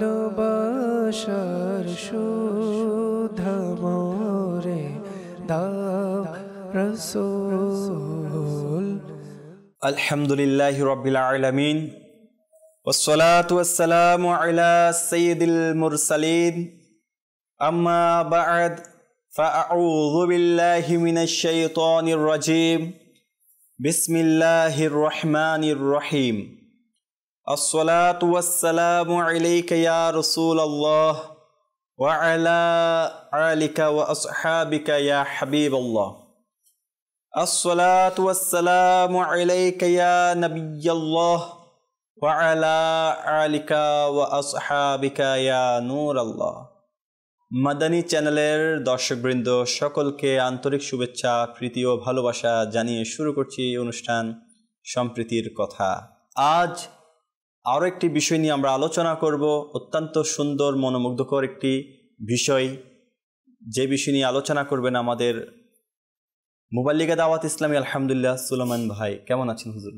ভালোবাসার সুধা মোরে দাও রাসূল। আলহামদুলিল্লাহি রাব্বিল আলামিন ওয়াসসালাতু ওয়াসসালামু আলা সাইয়্যিদিল মুরসালিন আম্মা বা'দ ফাআউযু বিল্লাহি মিনাশ শাইতানির রাজীম বিসমিল্লাহির রহমানির রহিম। আসসালাতু ওয়াসসালামু আলাইকা ইয়া রাসূলাল্লাহ ওয়া আলা আলিকা ওয়া আসহাবিকা ইয়া হাবিবাল্লাহ। আসসালাতু ওয়াসসালামু আলাইকা ইয়া নবিয়াল্লাহ ওয়া আলা আলিকা ওয়া আসহাবিকা ইয়া নূরাল্লাহ। মাদানী চ্যানেলের দর্শকবৃন্দ সকলকে আন্তরিক শুভেচ্ছা, প্রীতি ও ভালোবাসা জানিয়ে শুরু করছি অনুষ্ঠান সম্প্রীতির কথা। আজ আরও একটি বিষয় নিয়ে আমরা আলোচনা করব, অত্যন্ত সুন্দর মনোমুগ্ধকর একটি বিষয়। যে বিষয় নিয়ে আলোচনা করবেন আমাদের মুবাল্লিগা দাওয়াত ইসলামী আলহামদুলিল্লাহ সুলাইমান ভাই। কেমন আছেন হুজুর?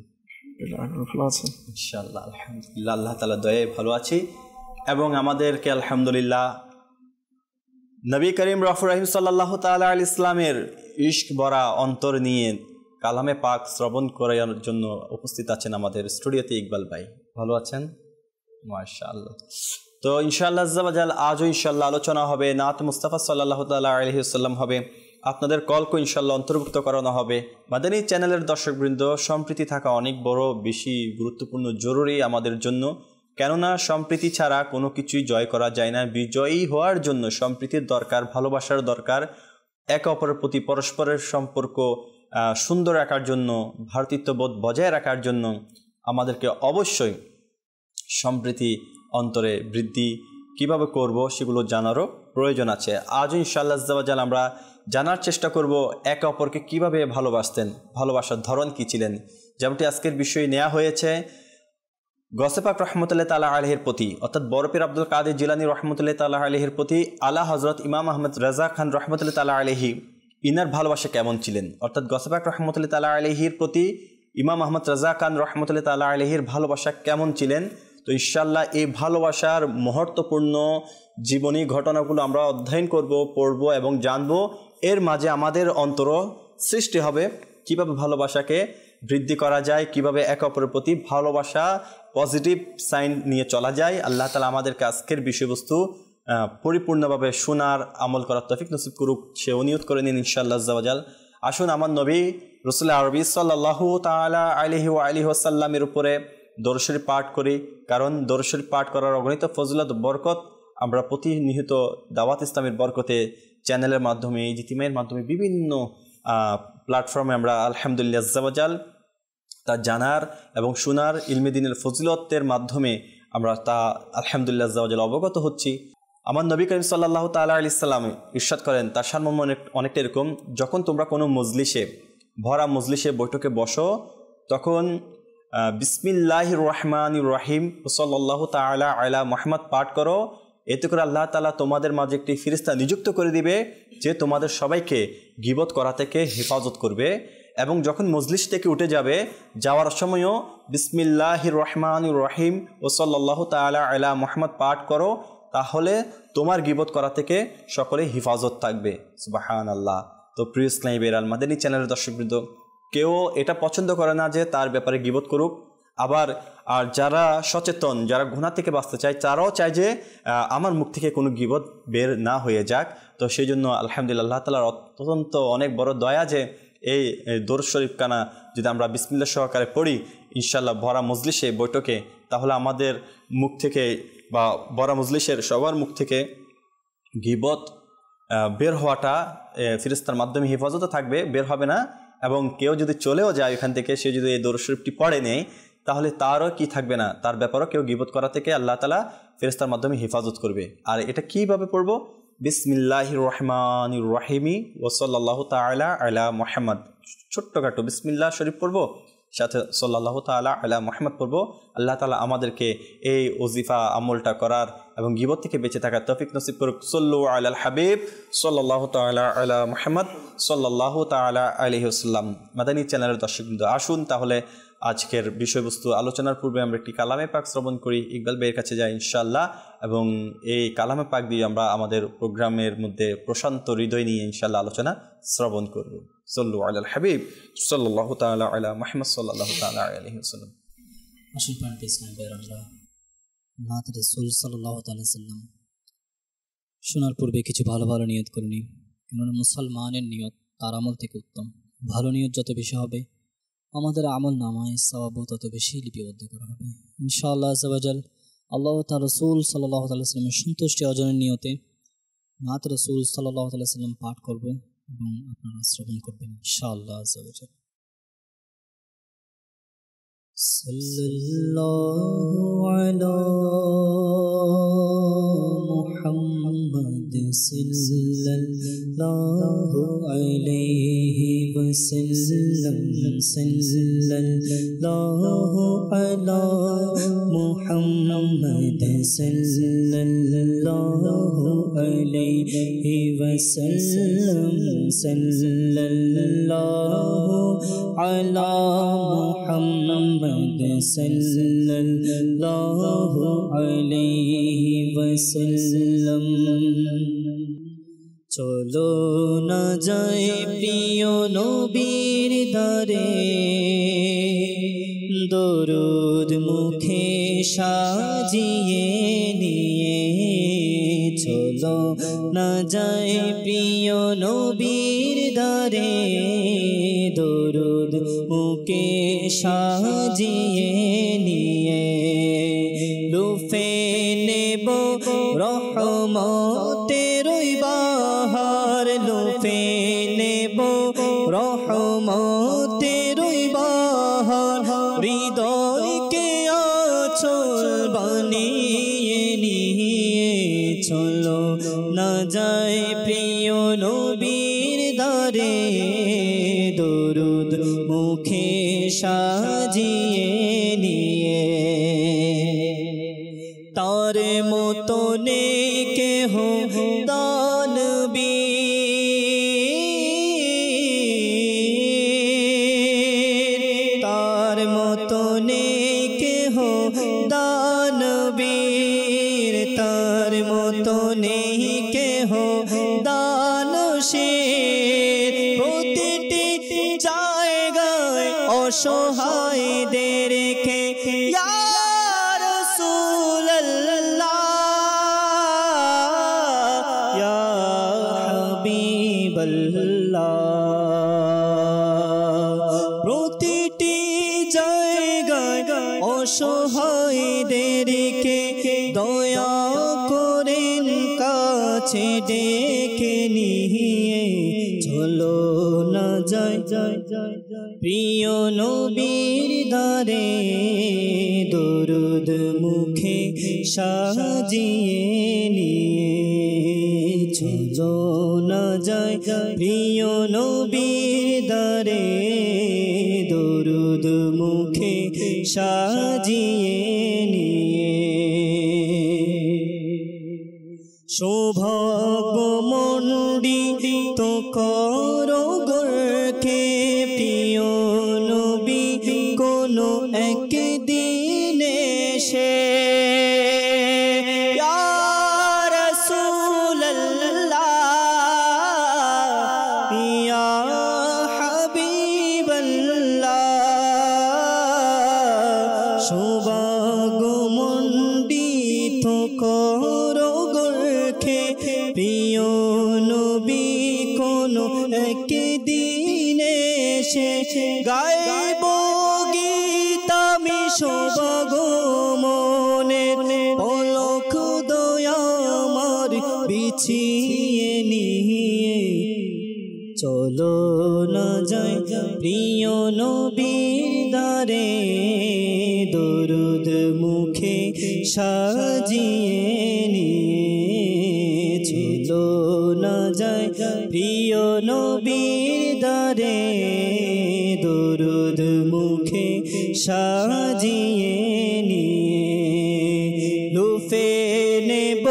ভালো আছেন ইনশাআল্লাহ, আলহামদুলিল্লাহ, আল্লাহ তাআলার দয়ায় ভালো আছি। এবং আমাদেরকে আলহামদুলিল্লাহ নবী করিম রাফুর রহিম সাল্লাল্লাহু তাআলা আলাইহি ইসলামের ইশক ভরা অন্তর নিয়ে কালামে পাক শ্রবণ করার জন্য উপস্থিত আছেন আমাদের স্টুডিওতে ইকবাল ভাই। ভালো আছেন? মাশাআল্লাহ। তো ইনশাআল্লাহ আজ্জা ওয়া জাল আজও ইনশাআল্লাহ আলোচনা হবে, নাত মুস্তাফা সাল্লাল্লাহু তাআলা আলাইহি ওয়াসাল্লাম হবে, আপনাদের কলকে ইনশাআল্লাহ অন্তর্ভুক্ত করানো হবে। মাদানী চ্যানেলের দর্শকবৃন্দ, সম্প্রীতি থাকা অনেক বড়, বেশি গুরুত্বপূর্ণ, জরুরি আমাদের জন্য। কেননা সম্প্রীতি ছাড়া কোনো কিছুই জয় করা যায় না। বিজয়ী হওয়ার জন্য সম্প্রীতির দরকার, ভালোবাসার দরকার। একে অপরের প্রতি পরস্পরের সম্পর্ক সুন্দর রাখার জন্য, ভ্রাতৃত্ববোধ বজায় রাখার জন্য আমাদেরকে অবশ্যই সম্প্রীতি অন্তরে বৃদ্ধি কিভাবে করব সেগুলো জানারও প্রয়োজন আছে। আজও ইনশাআল্লাহ আজ্জা ওয়া জাল আমরা জানার চেষ্টা করব একে অপরকে কিভাবে ভালোবাসতেন, ভালোবাসার ধরন কী ছিলেন। যেমনটি আজকের বিষয় নেওয়া হয়েছে গৌসে পাক রহমতুল্লাহ তাআলা আলাইহির প্রতি, অর্থাৎ বড় পীর আব্দুল কাদের জিলানী রহমতুল্লাহ তাআলা আলাইহির প্রতি আলা হযরত ইমাম আহমদ রাজা খান রহমতুল্লাহ তাআলা আলাইহি, ইনার ভালোবাসা কেমন ছিলেন। অর্থাৎ গৌসে পাক রহমতুল্লাহ তাআলা আলাইহির প্রতি ইমাম আহমদ রাজা খান রহমতুল্লাহ তাআলা আলাইহির ভালোবাসা কেমন ছিলেন। তো ইনশাআল্লাহ এই ভালোবাসার মহত্বপূর্ণ জীবনী ঘটনাগুলো আমরা অধ্যয়ন করব, পড়ব এবং জানব। এর মাঝে আমাদের অন্তর সৃষ্টি হবে কিভাবে ভালোবাসাকে বৃদ্ধি করা যায়, কিভাবে একে অপরের প্রতি ভালোবাসা পজিটিভ সাইন নিয়ে চলা যায়। আল্লাহ তাআলা আমাদেরকে আজকের বিষয়বস্তু পরিপূর্ণভাবে শোনার, আমল করার তৌফিক নসিব করুক, সে নিয়ত করে নিন ইনশাআল্লাহ আজ্জা ওয়া জাল। আসুন আমার নবী রাসূল আরবি সাল্লাল্লাহু তাআলা আলাইহি ওয়া আলিহি ওয়াসাল্লামের উপরে দরুদ শরীফ পাঠ করি। কারণ দরুদ শরীফ পাঠ করার অগণিত ফজিলত, বরকত আমরা প্রতিনিয়ত দাওয়াত ইসলামের বরকতে চ্যানেলের মাধ্যমে, ইজতিমায়ের মাধ্যমে, বিভিন্ন প্ল্যাটফর্মে আমরা আলহামদুলিল্লাহ আজ্জা ওয়া জাল তা জানার এবং শোনার, ইলমে দ্বীনের ফজিলতের মাধ্যমে আমরা তা আলহামদুলিল্লাহ আজ্জা ওয়া জাল অবগত হচ্ছি। আমার নবী করিম সাল্লাল্লাহু তাআলা আলাইহি সাল্লাম ইরশাদ করেন, তার সারমর্ম অনেকটা এরকম, যখন তোমরা কোনো মজলিসে, ভরা মজলিসে বৈঠকে বসো, তখন বিসমিল্লাহির রহমানির রহিম সাল্লাল্লাহু তাআলা আলা মুহাম্মদ পাঠ করো। এতে করে আল্লাহ তাআলা তোমাদের মাঝে একটি ফেরেশতা নিযুক্ত করে দিবে যে তোমাদের সবাইকে গীবত করা থেকে হেফাজত করবে। এবং যখন মজলিস থেকে উঠে যাবে, যাওয়ার সময়ও বিসমিল্লাহির রহমানির রহিম ও সাল্লাল্লাহু তাআলা আলা মুহাম্মদ পাঠ করো, তাহলে তোমার গীবত করা থেকে সকলে হেফাজত থাকবে। সুবহানাল্লাহ। তো প্রিয় ইসলামী আল মাদানী চ্যানেলের দর্শকবৃন্দ, কেউ এটা পছন্দ করে না যে তার ব্যাপারে গীবত করুক। আবার আর যারা সচেতন, যারা গুনাহ থেকে বাঁচতে চায়, তারাও চায় যে আমার মুখ থেকে কোনো গীবত বের না হয়ে যাক। তো সেই জন্য আলহামদুলিল্লাহ আল্লাহ তাআলার অত্যন্ত অনেক বড় দয়া যে এই দরুদ শরীফ কানা যদি আমরা বিসমিল্লাহ সহকারে পড়ি ইনশাআল্লাহ ভরা মজলিসে বৈঠকে, তাহলে আমাদের মুখ থেকে বা ভরা মজলিসের সবার মুখ থেকে গীবত বের হওয়াটা ফেরেশতার মাধ্যমে হেফাজতে থাকবে, বের হবে না। এবং কেউ যদি চলেও যায় এখান থেকে, সে যদি এই দরুদ শরীফটি পড়ে নেয়, তাহলে তারও কি থাকবে না, তার ব্যাপারেও কেউ গীবত করা থেকে আল্লাহ তাআলা ফেরেশতার মাধ্যমে হেফাজত করবে। আর এটা কিভাবে পড়বো? বিসমিল্লাহির রহমানির রহিমি ওয়া সাল্লাল্লাহু তাআলা আলা মুহাম্মদ, ছোট্টখাটো বিসমিল্লাহ শরীফ পড়বো, সাথে সাল্লাল্লাহু তাআলা আলা মুহাম্মদ পড়বো। আল্লাহ তাআলা আমাদেরকে এই ওজিফা আমলটা করার এবং গীবত থেকে বেঁচে থাকার তৌফিক নসিব করুক। সাল্লু আলাল হাবিব সাল্লাল্লাহু তাআলা আলা মুহাম্মদ সাল্লাল্লাহু তাআলা আলাইহি ওয়াসাল্লাম। মাদানী চ্যানেলের দর্শকবৃন্দ, আসুন তাহলে আজকের বিষয়বস্তু আলোচনার পূর্বে আমরা একটি কালামে পাক শ্রবণ করি। ইকবাল ভাইয়ের কাছে যাই ইনশাআল্লাহ, এবং এই কালামে পাক দিয়ে আমরা আমাদের প্রোগ্রামের মধ্যে প্রশান্ত হৃদয় নিয়ে ইনশাআল্লাহ আলোচনা শ্রবণ করব। সাল্লু আলাল হাবিব সাল্লাল্লাহু তাআলা আলা মুহাম্মদ সাল্লাল্লাহু তাআলা আলাইহি ওয়াসাল্লাম। আসল প্রাণটি ইসলাম ভাইয়ের আমরা নাত রাসূল সাল্লাল্লাহু তাআলা সাল্লাম শোনার পূর্বে কিছু ভালো ভালো নিয়ত করে নিই, কেননা মুসলমানের নিয়ত তার আমল থেকে উত্তম। ভালো নিয়ত যত বেশি হবে আমাদের আমল নামায় সওয়াবও তত বেশি লিপিবদ্ধ করা হবে ইনশাআল্লাহ আযজা ওয়া জাল। আল্লাহ তাআলা রাসূল সাল্লাল্লাহু তাআলা সাল্লামের সন্তুষ্টি অর্জনের নিয়তে নাত রাসূল সাল্লাল্লাহু তাআলা সাল্লাম পাঠ করব এবং আপনারা শ্রবণ করবেন ইনশাআল্লাহ আযজা ওয়া জাল। সাল্লাল্লাহু আলা মুহাম্মদ সাল্লাল্লাহু আলাইহি ওয়াসাল্লাম। সাল্লাল্লাহু আলা মুহাম্মদ সাল্লাল্লাহু আলাইহি ওয়াসাল্লাম। সাল্লাল্লাহু আলা মুহাম্মদ সাল্লাল্লাহু আলাইহি ওয়াসাল্লাম। চলো না যায় প্রিয় নবীর দারে, দরুদ মুখে সাজিয়ে নিয়ে। চলো না যায় প্রিয় নবীর দারে, দরুদ মুখে সাজিয়ে নিয়ে। লুফে নেব রহমতের বাহার, লুফে নেব রহমতের বাহার। হৃদয়কে আঁচল বানিয়ে নিয়ে। চলো না যায় প্রিয় নবীর দারে, দরুদ মুখে সাজিয়ে নিয়ে। তার মতো নেকেহ দানবীর, তার মতো নেকেহ দানবীর, তার মতো নেকেহ দানশীর। প্রতিটি জায়গায় অসহায়দেরকে ইয়া রাসূলুল্লাহ ইয়া হাবিবাল্লাহ। প্রতিটি জায়গায় অসহায়দেরকে দয়া করেন কাছে ডেকে নিয়ে। চলো না যায় প্রিয় নবীর দারে, দরুদ মুখে সাজিয়ে নিয়ে। চলো না যায় প্রিয় নবীর দারে, দরুদ মুখে সাজিয়ে নিয়ে। সৌভাগ্যমণ্ডিত করো গর্কে প্রিয় নবী কোনো একদিন এসে। ইয়া রাসূলুল্লাহ ইয়া হাবিবাল্লাহ। সৌভাগ্যমণ্ডিত করো গর্কে প্রিয় নবী কোনো একদিন এসে। গাইব গীত আমি সৌভাগ্যমনের, পলক দয়া আমার বিছিয়ে নিয়ে। চলো না যায় প্রিয় নবীর দারে, দরুদ মুখে সাজিয়ে নিয়ে। চলো না যায় প্রিয় নবীর দারে, দরুদ মুখে সাজিয়ে নিয়ে। লুফে নেব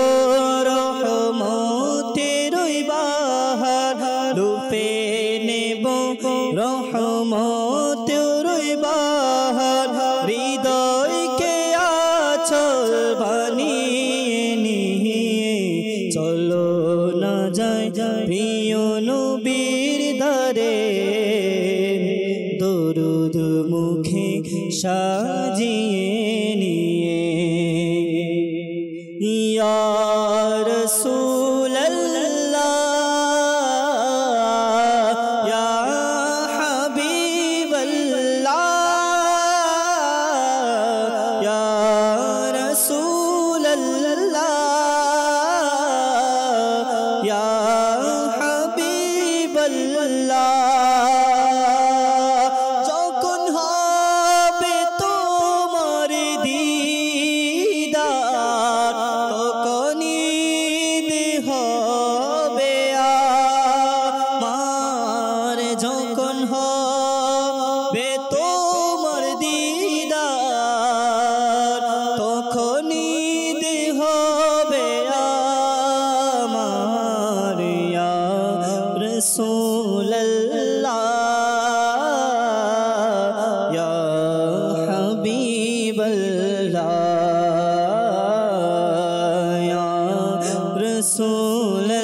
রহমতের বাহার, লুফে নেব রহমতের বাহার। ইয়া রাসূলাল্লাহ ইয়া হাবিবাল্লাহ ইয়া রাসূলাল্লাহ ইয়া হাবিবাল্লাহ যখন হবে তোমার দিদার তখন ঈদ হবে আমার যখন হবে তোমার দিদার তখন ঈদ হবে আমার ইয়া রাসূলুল্লাহ ইয়া হাবিবাল্লাহ ইয়া রাসূলুল্লাহ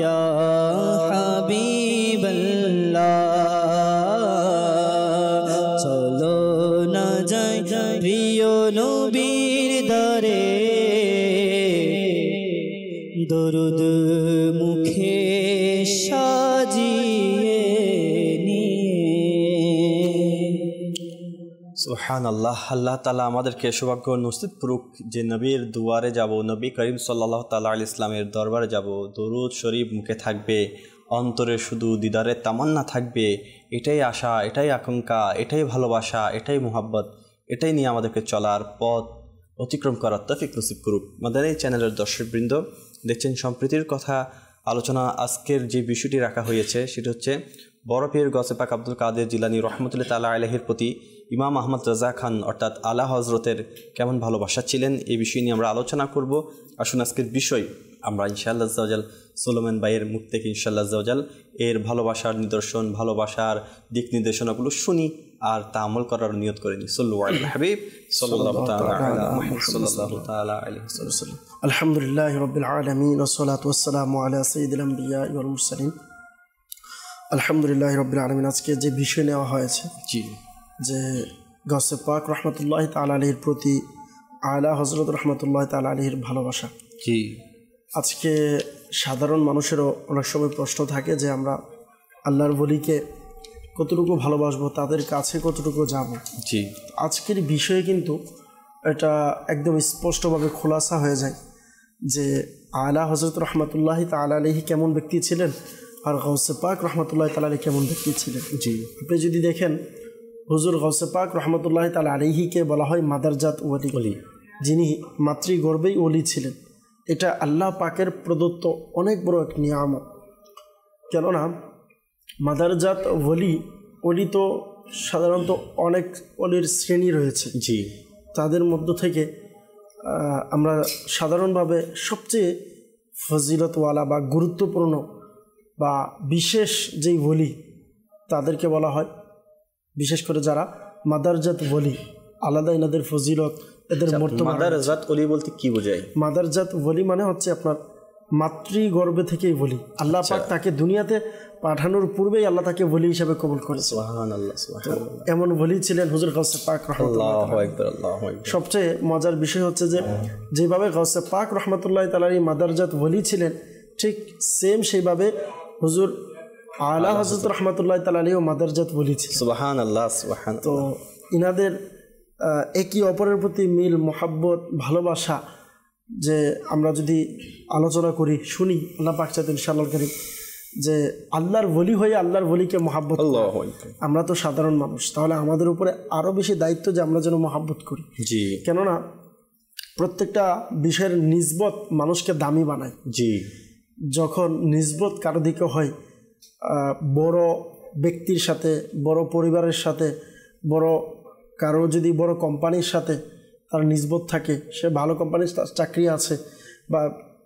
ইয়া হাবিবাল্লাহ চলো না যাই প্রিয় নবীর দরে দরুদ মুখে সাজিয়ে সুবহানাল্লাহ। আল্লাহ তাআলা আমাদেরকে সৌভাগ্য নসিব করুক যে নবীর দুয়ারে যাব, নবী করিম সাল্লাল্লাহু তাআলা আলাইহি ইসলামের দরবারে যাব, দরুদ শরীফ মুখে থাকবে, অন্তরে শুধু দিদারের তামান্না থাকবে। এটাই আশা, এটাই আকাঙ্ক্ষা, এটাই ভালোবাসা, এটাই মুহাব্বত, এটাই নিয়ে আমাদেরকে চলার পথ অতিক্রম করার তৌফিক নসিব করুক। আমাদের এই চ্যানেলের দর্শকবৃন্দ দেখছেন সম্প্রীতির কথা আলোচনা। আজকের যে বিষয়টি রাখা হয়েছে সেটা হচ্ছে বড় পীর গৌসে পাক আব্দুল কাদের জিলানী রহমতুল্লাহ তাআলা আলাইহির প্রতি ইমাম আহমদ রাজা খান অর্থাৎ আলা হজরতের কেমন ভালোবাসা ছিলেন, এই বিষয় নিয়ে আমরা আলোচনা করব। আসুন আজকের বিষয় আমরা ইনশাআল্লাহ আজ্জাওয়াজাল সুলাইমান ভাইয়ের মুখ থেকে ইনশাআল্লাহ আজ্জাওয়াজাল এর ভালোবাসার নিদর্শন, ভালোবাসার দিক নির্দেশনাগুলো শুনি আর তা আমল করার নিয়ত করে নিই। সাল্লু আলাল হাবিব সাল্লাল্লাহু তাআলা আলাইহি ওয়াসাল্লাম। আলহামদুলিল্লাহি রাব্বিল আলামিন ওয়া সলাতু ওয়াস সালামু আলা সাইয়্যিদিল আমবিয়া ওয়াল মুরসালিন। আলহামদুলিল্লাহি রাব্বিল আলামিন। আজকে যে বিষয় নেওয়া হয়েছে জি যে গৌসে পাক রহমতুল্লাহি তাআলা আলাইহির প্রতি আলা হযরত রহমতুল্লাহি তাআলা আলাইহির ভালোবাসা। জি আজকে সাধারণ মানুষেরও অনেক সময় প্রশ্ন থাকে যে আমরা আল্লাহর ওলিকে কতটুকু ভালোবাসবো, তাদের কাছে কতটুকু যাব। জি আজকের বিষয়ে কিন্তু এটা একদম স্পষ্টভাবে খোলাসা হয়ে যায় যে আলা হযরত রহমতুল্লাহি তাআলা আলাইহি কেমন ব্যক্তি ছিলেন আর গৌসে পাক রহমতুল্লাহি তাআলা আলাইহি কেমন ব্যক্তি ছিলেন। জি আপনি যদি দেখেন হুজুর গৌসে পাক রহমতুল্লাহি তাআলা আলাইহিকে বলা হয় মাদারজাত ওলি, যিনি মাতৃগর্ভেই ওলি ছিলেন। এটা আল্লাহ পাকের প্রদত্ত অনেক বড় এক নিয়ামত। কেননা মাদারজাত ওলি তো সাধারণত অনেক ওলির শ্রেণী রয়েছে। জি তাদের মধ্য থেকে আমরা সাধারণভাবে সবচেয়ে ফজিলতওয়ালা বা গুরুত্বপূর্ণ বা বিশেষ যেই ওলি তাদেরকে বলা হয়, বিশেষ করে যারা মাদারজাত ওলি, আলাদা এনাদের ফজিলত, এদের মর্তবা। মাদারজাত ওলি বলতে কি বোঝায়? মাদারজাত ওলি মানে হচ্ছে আপনার মাতৃগর্ভে থেকেই ওলি। আল্লাহ পাক তাকে দুনিয়াতে পাঠানোর পূর্বেই আল্লাহ তাকে ওলি হিসেবে কবুল করেছে। সুবহানাল্লাহ সুবহানাল্লাহ। এমন ওলি ছিলেন হুজুর গৌসে পাক রহমতুল্লাহ। আল্লাহু আকবার আল্লাহু আকবার। সবচেয়ে মজার বিষয় হচ্ছে যে যেভাবে গৌসে পাক রহমতুল্লাহ তাআলা মাদারজাত ওলি ছিলেন, ঠিক সেম সেইভাবে হুজুর আলা হযরত রহমতুল্লাহ তাআলা আলাইহি মাদারজাত ওলি ছিলেন। সুবহানাল্লাহ সুবহানাল্লাহ। তো ইনাদের একই অপরের প্রতি মিল, মোহাব্বত, ভালোবাসা যে আমরা যদি আলোচনা করি, শুনি, আল্লাহ পাক চাইতেন ইনশাআল্লাহ কারীম যে আল্লাহর ওলি হয়ে আল্লাহর ওলিকে মহাব্বত। আমরা তো সাধারণ মানুষ, তাহলে আমাদের উপরে আরও বেশি দায়িত্ব যে আমরা যেন মহাব্বত করি। জি কেননা প্রত্যেকটা বিষয়ের নিসবত মানুষকে দামি বানায়। জি যখন নিসবত কারো দিকে হয়, বড় ব্যক্তির সাথে, বড় পরিবারের সাথে, বড় কারো যদি বড় কোম্পানির সাথে তার নিসবত থাকে, সে ভালো কোম্পানির চাকরি আছে বা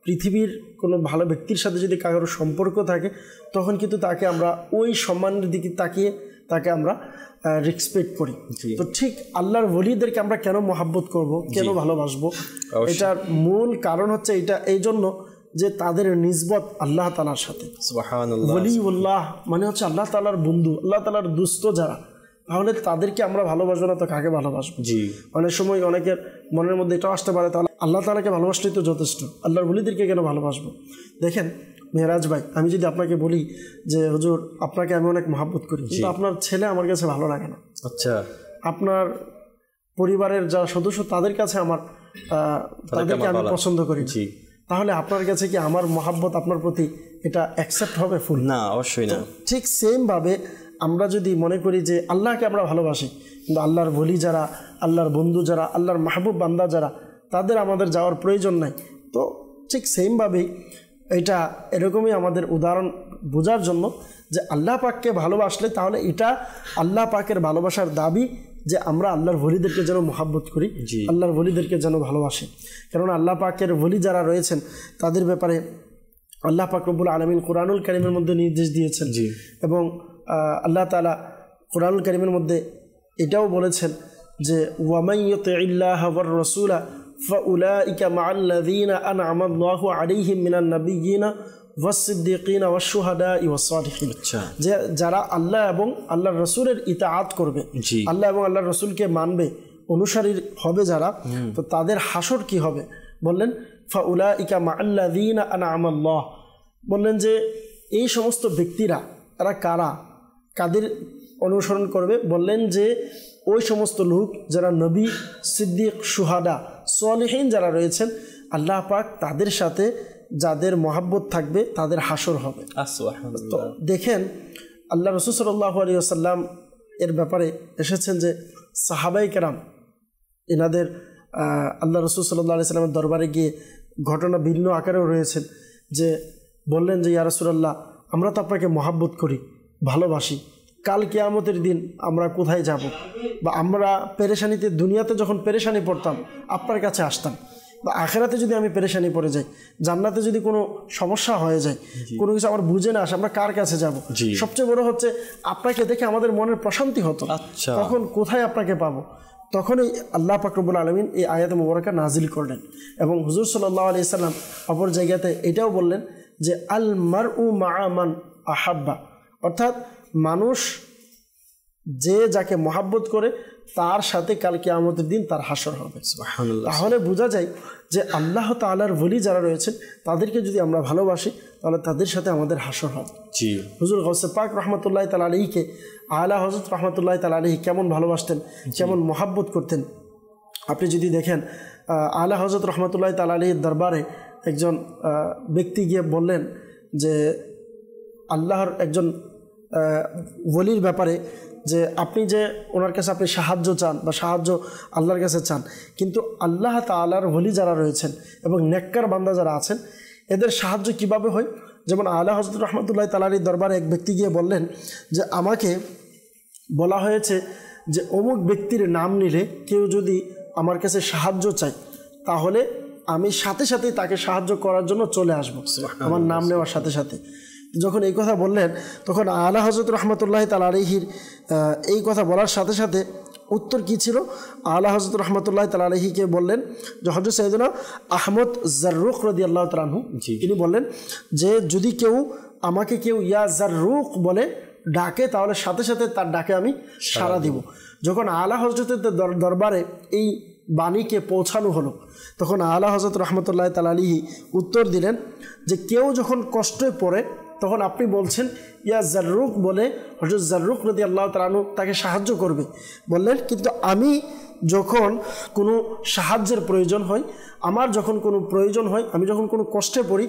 পৃথিবীর কোনো ভালো ব্যক্তির সাথে যদি কারোর সম্পর্ক থাকে, তখন কিন্তু তাকে আমরা ওই সম্মানের দিকে তাকিয়ে তাকে আমরা রেসপেক্ট করি। তো ঠিক আল্লাহর ওলিদেরকে আমরা কেন মহাব্বত করব, কেন ভালোবাসবো, এটার মূল কারণ হচ্ছে এটা এই জন্য যে তাদের নিসবত আল্লাহ তাআলার সাথে। সুবহানাল্লাহ। ওলিউল্লাহ মানে হচ্ছে আল্লাহ তাআলার বন্ধু, আল্লাহ তাআলার দুস্থ যারা, তাহলে তাদেরকে আমরা ভালোবাসবো না তো কাকে ভালোবাসবো? জি, অনেক সময় অনেকের মনের মধ্যে এটাও আসতে পারে, তাহলে আল্লাহ তাআলাকে ভালোবাসলেই তো যথেষ্ট, আল্লাহর ওলিদেরকে কেন ভালোবাসবো? দেখেন মেহরাজ ভাই, আমি যদি আপনাকে বলি যে হুজুর আপনাকে আমি অনেক মহব্বত করি, কিন্তু আপনার ছেলে আমার কাছে ভালো লাগে না, আচ্ছা, আপনার পরিবারের যারা সদস্য তাদের কাছে আমার তাদেরকে আমি পছন্দ করি, তাহলে আপনার কাছে কি আমার মহব্বত আপনার প্রতি এটা অ্যাকসেপ্ট হবে ফুল? না, অবশ্যই না। ঠিক সেমভাবে আমরা যদি মনে করি যে আল্লাহকে আমরা ভালোবাসি, কিন্তু আল্লাহর ওলি যারা, আল্লাহর বন্ধু যারা, আল্লাহর মাহবুব বান্দা যারা, তাদের আমাদের যাওয়ার প্রয়োজন নাই, তো ঠিক সেমভাবেই এটা এরকমই আমাদের উদাহরণ বোঝার জন্য যে আল্লাহ পাককে ভালোবাসলে তাহলে এটা আল্লাহ পাকের ভালোবাসার দাবি যে আমরা আল্লাহর ওলিদেরকে যেন মহাব্বত করি, আল্লাহর ওলিদেরকে যেন ভালোবাসি। কেননা আল্লাহ পাকের ওলি যারা রয়েছেন তাদের ব্যাপারে আল্লাহ পাক রব্বুল আলামিন কোরআনুল কারীমের মধ্যে নির্দেশ দিয়েছেন, এবং আল্লাহ তাআলা কোরআনুল কারীমের মধ্যে এটাও বলেছেন যে ওয়ামান ইউতিইল্লাহ ওয়ার রাসূলা ফাউলাইকা মাআল্লাযীনা আন'আমা আল্লাহু আলাইহিম মিনান নাবিয়্যিনা ওয়াস-সিদ্দীকিনা ওয়াশ-শুহাদা'i ওয়াস-সালিহিন, যে যারা আল্লাহ এবং আল্লাহর রাসূলের ইতাআত করবে, আল্লাহ এবং আল্লাহর রাসূলকে মানবে, অনুসারী হবে যারা, তো তাদের হাসর কি হবে? বললেন ফাউলাইকা মাআল্লাযীনা আন'আমা আল্লাহ, বললেন যে এই সমস্ত ব্যক্তিরা তারা কারা, কাদের অনুসরণ করবে? বললেন যে ওই সমস্ত লোক যারা নবী, সিদ্দিক, শুহাদা, সালিহিন যারা রয়েছেন, আল্লাহ পাক তাদের সাথে যাদের মহাব্বত থাকবে তাদের হাসর হবে। তো দেখেন আল্লাহ রাসূল সাল্লাল্লাহু আলাইহি ওয়াসাল্লাম এর ব্যাপারে এসেছেন যে সাহাবায়ে কেরাম এনাদের আল্লাহ রাসূল সাল্লাল্লাহু আলাইহি ওয়াসাল্লামের দরবারে গিয়ে ঘটনা ভিন্ন আকারেও রয়েছেন, যে বললেন যে ইয়া রাসূলুল্লাহ আমরা তো আপনাকে মহাব্বত করি, ভালোবাসি, কাল কিয়ামতের দিন আমরা কোথায় যাব? বা আমরা পেরেশানিতে দুনিয়াতে যখন পেরেশানি পড়তাম আপনার কাছে আসতাম, বা আখেরাতে যদি আমি পেরেশানি পড়ে যাই, জান্নাতে যদি কোনো সমস্যা হয়ে যায়, কোনো কিছু আমার বুঝে না আসে, আমরা কার কাছে যাব? সবচেয়ে বড় হচ্ছে আপনাকে দেখে আমাদের মনের প্রশান্তি হতো, তখন কোথায় আপনাকে পাবো? তখনই আল্লাহ পাক রব্বুল আলামিন এই আয়াত মুবারাকা নাজিল করলেন, এবং হুজুর সাল্লাল্লাহু আলাইহি সাল্লাম অপর জায়গাতে এটাও বললেন যে আল মারউ মা'a মান আহাব্বা, অর্থাৎ মানুষ যে যাকে মহাব্বত করে তার সাথে কাল কিয়ামতের দিন তার হাসর হবে। তাহলে বোঝা যায় যে আল্লাহ তাআলার ওলি যারা রয়েছেন তাদেরকে যদি আমরা ভালোবাসি তাহলে তাদের সাথে আমাদের হাসর হবে। হুজুর গাউসে পাক রাহমাতুল্লাহি তাআলা আলাইহিকে আলা হযরত রাহমাতুল্লাহি তাআলা আলাইহি কেমন ভালোবাসতেন, কেমন মহাব্বত করতেন, আপনি যদি দেখেন আলা হযরত রাহমাতুল্লাহি তাআলা আলাইহির দরবারে একজন ব্যক্তি গিয়ে বললেন যে আল্লাহর একজন ওলির ব্যাপারে, যে আপনি যে ওনার কাছে আপনি সাহায্য চান বা সাহায্য আল্লাহর কাছে চান, কিন্তু আল্লাহ তাআলার ওলি যারা রয়েছেন এবং নেককার বান্দা যারা আছেন এদের সাহায্য কিভাবে হয়? যেমন আলা হযরত রাহমাতুল্লাহি তাআলা আলাইহির দরবারে এক ব্যক্তি গিয়ে বললেন যে আমাকে বলা হয়েছে যে অমুক ব্যক্তির নাম নিলে কেউ যদি আমার কাছে সাহায্য চায় তাহলে আমি সাথে সাথেই তাকে সাহায্য করার জন্য চলে আসব, আমার নাম নেওয়ার সাথে সাথে। যখন এই কথা বললেন তখন আলা হযরত রাহমাতুল্লাহি তাআলা আলাইহির এই কথা বলার সাথে সাথে উত্তর কী ছিল? আলা হযরত রাহমাতুল্লাহি তাআলা আলাইহিকে বললেন যে হযরত সাইয়েদনা আহমদ জাররুক রাদিয়াল্লাহু তাআলা আনহু তিনি বললেন যে যদি কেউ আমাকে কেউ ইয়া জাররুক বলে ডাকে তাহলে সাথে সাথে তার ডাকে আমি সাড়া দিব। যখন আলা হযরতের দরবারে এই বাণীকে পৌঁছানো হলো তখন আলা হযরত রাহমাতুল্লাহি তাআলা আলাইহি উত্তর দিলেন যে কেউ যখন কষ্টে পড়ে তখন আপনি বলছেন ইয়া জাররুক বলে হযরত জাররুক রাদিয়াল্লাহু তাআলা আনহু তাকে সাহায্য করবে। বললেন কিন্তু আমি যখন কোনো সাহায্যের প্রয়োজন হয়, আমার যখন কোনো প্রয়োজন হয়, আমি যখন কোনো কষ্টে পড়ি,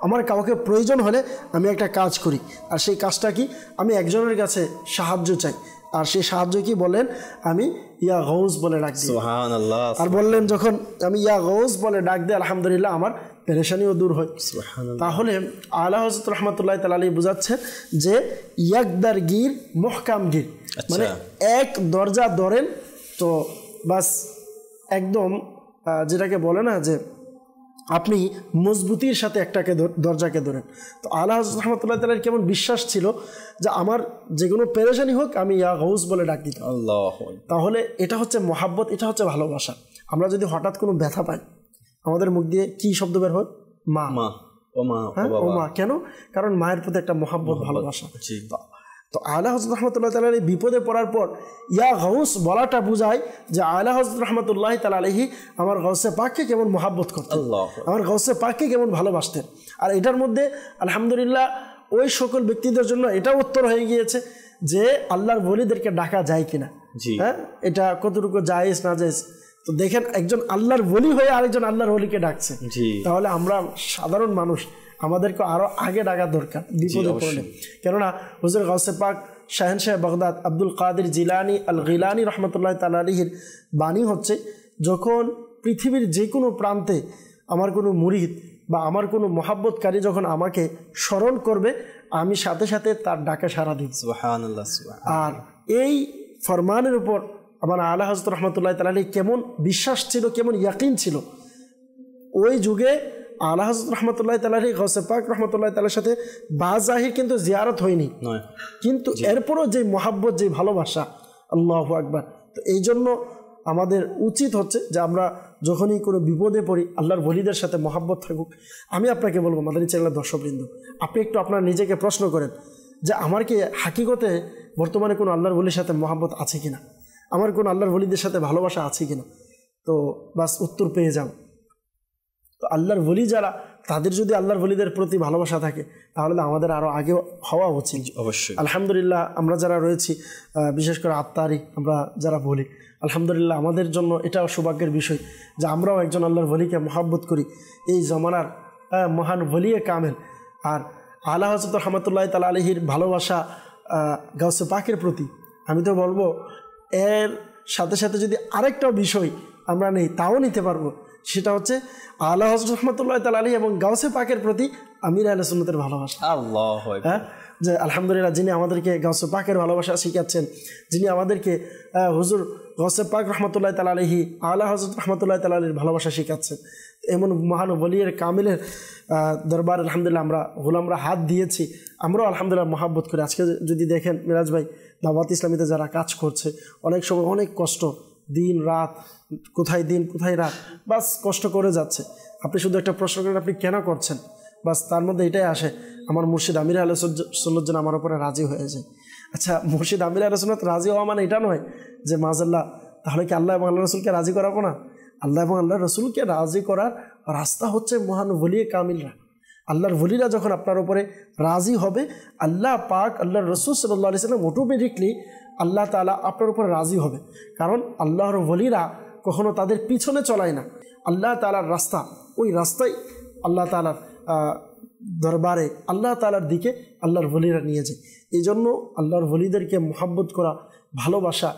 আমার কাউকে প্রয়োজন হলে আমি একটা কাজ করি, আর সেই কাজটা কি? আমি একজনের কাছে সাহায্য চাই, আর সেই সাহায্য কি? বলেন আমি ইয়া গৌস বলে ডাক দিই। সুবহানাল্লাহ। আর বললেন যখন আমি ইয়া গৌস বলে ডাক দিই আলহামদুলিল্লাহ আমার পেরেশানিও দূর হয়। তাহলে আলা হযরত রাহমাতুল্লাহি তাআলা আলাইহি বুঝাচ্ছেন যে ইয়াকদার গির মুহকাম গির, মানে এক দরজা ধরেন তো বাস একদম যেটাকে বলে না যে আপনি মজবুতির সাথে একটাকে দরজাকে ধরেন। তো আলা হযরত রাহমাতুল্লাহি তাআলার কেমন বিশ্বাস ছিল যে আমার যে কোনো পেরেশানি হোক আমি ইয়া গৌস বলে ডাক দিতাম। আল্লাহু। তাহলে এটা হচ্ছে মহাব্বত, এটা হচ্ছে ভালোবাসা। আমরা যদি হঠাৎ কোনো ব্যথা পাই আমাদের মুখ দিয়ে কি শব্দ বের হয়? মা, মা, ও মা, ও মা। কেন? কারণ মায়ের প্রতি একটা মহাব্বত, ভালোবাসা। তো আলা হযরত রহমতুল্লাহ তাআলা আলাইহি বিপদে পড়ার পর ইয়া গাউস বলাটা বোঝায় যে আলা হযরত রহমতুল্লাহ তাআলা আলাইহি আমার গাউসে পাককে কেমন মহব্বত করতেন, আমার গাউসে পাককে কেমন ভালোবাসতেন। আর এটার মধ্যে আলহামদুলিল্লাহ ওই সকল ব্যক্তিদের জন্য এটাও উত্তর হয়ে গিয়েছে যে আল্লাহর ওলিদেরকে ডাকা যায় কিনা, হ্যাঁ, এটা কতটুকু জায়েজ না জায়েজ। তো দেখেন একজন আল্লাহর ওলি হয়ে আরেকজন আল্লাহর ওলিকে ডাকছে, তাহলে আমরা সাধারণ মানুষ আমাদেরকে আরো আগে ডাকা দরকার বিপদে পড়লে। কেননা হুজুর গাউসে পাক শাহেনশাহ বাগদাদ আব্দুল কাদের জিলানী আল গিলানী রহমতুল্লাহ তাআলা আলাইহির বাণী হচ্ছে, যখন পৃথিবীর যে কোনো প্রান্তে আমার কোনো মুরিদ বা আমার কোনো মহাব্বতকারী যখন আমাকে স্মরণ করবে, আমি সাথে সাথে তার ডাকে সাড়া দিব। সুবহানাল্লাহ। আর এই ফরমানের উপর আমার আলা হযরত রহমতুল্লাহ তাআলা আলাইহি কেমন বিশ্বাস ছিল, কেমন ইয়াকিন ছিল। ওই যুগে আলা হযরত রহমতুল্লাহ তাআলা আলাইহি গাউসে পাক রহমতুল্লাহ তাআলার সাথে বাজাহির কিন্তু জিয়ারত হয়নি, কিন্তু এরপরও যে মহাব্বত, যে ভালোবাসা, আল্লাহু আকবার। তো এই জন্য আমাদের উচিত হচ্ছে যে আমরা যখনই কোনো বিপদে পড়ি আল্লাহর ওলিদের সাথে মহাব্বত থাকুক। আমি আপনাকে বলবো মাদানী চ্যানেলের দর্শকবৃন্দ, আপনি একটু আপনার নিজেকে প্রশ্ন করেন যে আমার কি হাকিকতে বর্তমানে কোনো আল্লাহর ওলির সাথে মহাব্বত আছে কিনা, আমার কোনো আল্লাহর ওলিদের সাথে ভালোবাসা আছে কিনা। তো বাস উত্তর পেয়ে যাও। তো আল্লাহর ওলি যারা, তাদের যদি আল্লাহর ওলিদের প্রতি ভালোবাসা থাকে তাহলে আমাদের আরও আগে হওয়া উচিত। অবশ্যই আলহামদুলিল্লাহ আমরা যারা রয়েছি, বিশেষ করে আত্মারি আমরা যারা বলি, আলহামদুলিল্লাহ আমাদের জন্য এটাও সৌভাগ্যের বিষয় যে আমরাও একজন আল্লাহর ওলিকে মহাব্বত করি, এই জমানার মহান ওলিয়ে কামেল। আর আলা হযরত রহমতুল্লাহ তাআলা আলাইহির ভালোবাসা গাউসে পাকের প্রতি, আমি তো বলবো এর সাথে সাথে যদি আরেকটা বিষয় আমরা নেই তাও নিতে পারবো, সেটা হচ্ছে আলা হযরত রহমতুল্লাহ তাআলা আলাইহি এবং গাউসে পাকের প্রতি আমির আহলে সুন্নাতের ভালোবাসা। আল্লাহু আকবার। হ্যাঁ, যে আলহামদুলিল্লাহ যিনি আমাদেরকে গাউসে পাকের ভালোবাসা শিখাচ্ছেন, যিনি আমাদেরকে হুজুর গাউসে পাক রহমতুল্লাহ তাআলা আলাইহি আলা হযরত রহমতুল্লাহ তাআলা আলাইহির ভালোবাসা শিখাচ্ছেন, এমন মহান ওলিয়ের কামিলের দরবার আলহামদুলিল্লাহ আমরা গোলামরা হাত দিয়েছি, আমরাও আলহামদুলিল্লাহ মহাব্বত করি। আজকে যদি দেখেন মিরাজ ভাই, দাওয়াত ইসলামীতে যারা কাজ করছে, অনেক সময় অনেক কষ্ট, দিন রাত, কোথায় দিন কোথায় রাত, বাস কষ্ট করে যাচ্ছে। আপনি শুধু একটা প্রশ্ন করেন আপনি কেন করছেন, বাস তার মধ্যে এটাই আসে, আমার মুর্শিদ আমির আহলে সুন্নাত যেন আমার উপরে রাজি হয়ে যায়। আচ্ছা, মুর্শিদ আমির আহলে সুন্নাত রাজি হওয়া মানে এটা নয় যে মাযাল্লাহ তাহলে কি আল্লাহ এবং আল্লাহ রসুলকে রাজি করাবো না। আল্লাহ এবং আল্লাহ রসুলকে রাজি করার রাস্তা হচ্ছে মহান ওলিয়ে কামিলরা। আল্লাহর ওলিরা যখন আপনার উপরে রাজি হবে, আল্লাহ পাক আল্লাহর রসুল সাল্লাল্লাহু আলাইহি সাল্লাম অটোমেটিকলি আল্লাহ তাআলা আপনার উপরে রাজি হবে। কারণ আল্লাহর ওলিরা কখনো তাদের পিছনে চলায় না, আল্লাহ তাআলার রাস্তা, ওই রাস্তায় আল্লাহ তাআলার দরবারে, আল্লাহ তাআলার দিকে আল্লাহর ওলিরা নিয়ে যায়। এই জন্য আল্লাহর ওলিদেরকে মহাব্বত করা, ভালোবাসা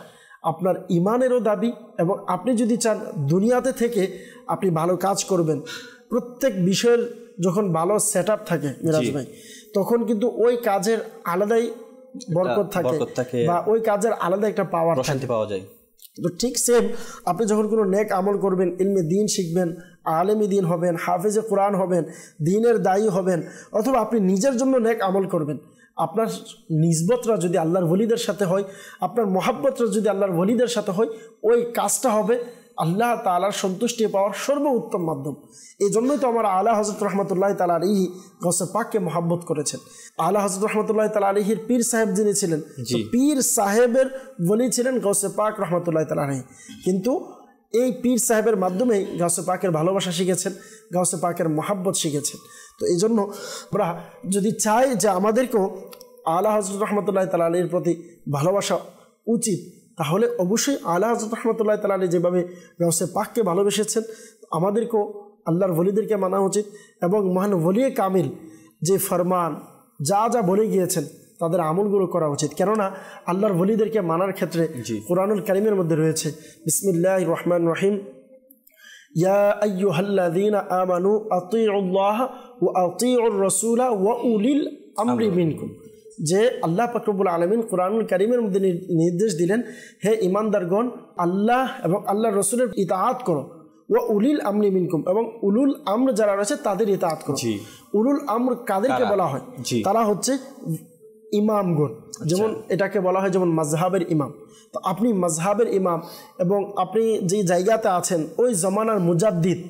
আপনার ইমানেরও দাবি। এবং আপনি যদি চান দুনিয়াতে থেকে আপনি ভালো কাজ করবেন, প্রত্যেক বিষয়ের যখন ভালো সেট আপ থাকে মিরাজ ভাই, তখন কিন্তু ওই কাজের আলাদাই বরকত থাকে বা ওই কাজের আলাদা একটা পাওয়ার পাওয়া যায়। তো ঠিক সেম আপনি যখন কোনো নেক আমল করবেন, ইলমে দিন শিখবেন, আলেমি দিন হবেন, হাফেজে কোরআন হবেন, দিনের দায়ী হবেন, অথবা আপনি নিজের জন্য নেক আমল করবেন, আপনার নিসবতরা যদি আল্লাহর ওলিদের সাথে হয়, আপনার মহাব্বতরা যদি আল্লাহর ওলিদের সাথে হয়, ওই কাজটা হবে আল্লাহ তাআলার সন্তুষ্টি পাওয়ার সর্বোত্তম মাধ্যম। এই জন্যই তো আমার আলা হযরত রহমতুল্লাহ তাআলা আলাইহি গাউসে পাককে মহাব্বত করেছেন। আলা হযরত রহমতুল্লাহ তাআলা আলাইহির পীর সাহেব যিনি ছিলেন, পীর সাহেবের ওলি ছিলেন গাউসে পাক রহমতুল্লাহ তাআলা আলাইহি। কিন্তু এই পীর সাহেবের মাধ্যমেই গাউসে পাকের ভালোবাসা শিখেছেন, গাউসে পাকের মহাব্বত শিখেছেন। তো এই জন্য আমরা যদি চাই যে আমাদেরকেও আলা হযরত রহমতুল্লাহ তাআলা আলাইহির প্রতি ভালোবাসা উচিত, তাহলে অবশ্যই আলা হযরত রহমতুল্লাহ তাআলা আলাইহি যেভাবে গাউসে পাককে ভালোবেসেছেন, আমাদেরকেও আল্লাহর ওলিদেরকে মানা উচিত। এবং মহান ওলিয়ে কামিল যে ফরমান যা যা বলে গিয়েছেন তাদের আমলগুলো করা উচিত। কেননা আল্লাহর ওলিদেরকে মানার ক্ষেত্রে কুরআনুল কারীমের মধ্যে রয়েছে বিসমিল্লাহির রহমানির রহিম, ইয়া আইয়ুহাল্লাযীনা আমানু আতিউল্লাহ ওয়া আতিউর রাসূলা ওয়া উলিল আমরি মিনকুম, যে আল্লাহ পাক রব্বুল আলামিন কুরআনুল কারীমের মধ্যে নির্দেশ দিলেন, হে ঈমানদারগণ আল্লাহ এবং আল্লাহর রাসূলের ইতাআত করো, ওয়া উলিল আমরি মিনকুম, এবং উলুল আমর যারা রয়েছে তাদের ইতাআত করো। উলুল আমর কাদেরকে বলা হয়? তারা হচ্ছে ইমামগণ, যেমন এটাকে বলা হয় যেমন মাযহাবের ইমাম। তো আপনি মাযহাবের ইমাম এবং আপনি যে জায়গাতে আছেন ওই জামানার মুজাদ্দিদ,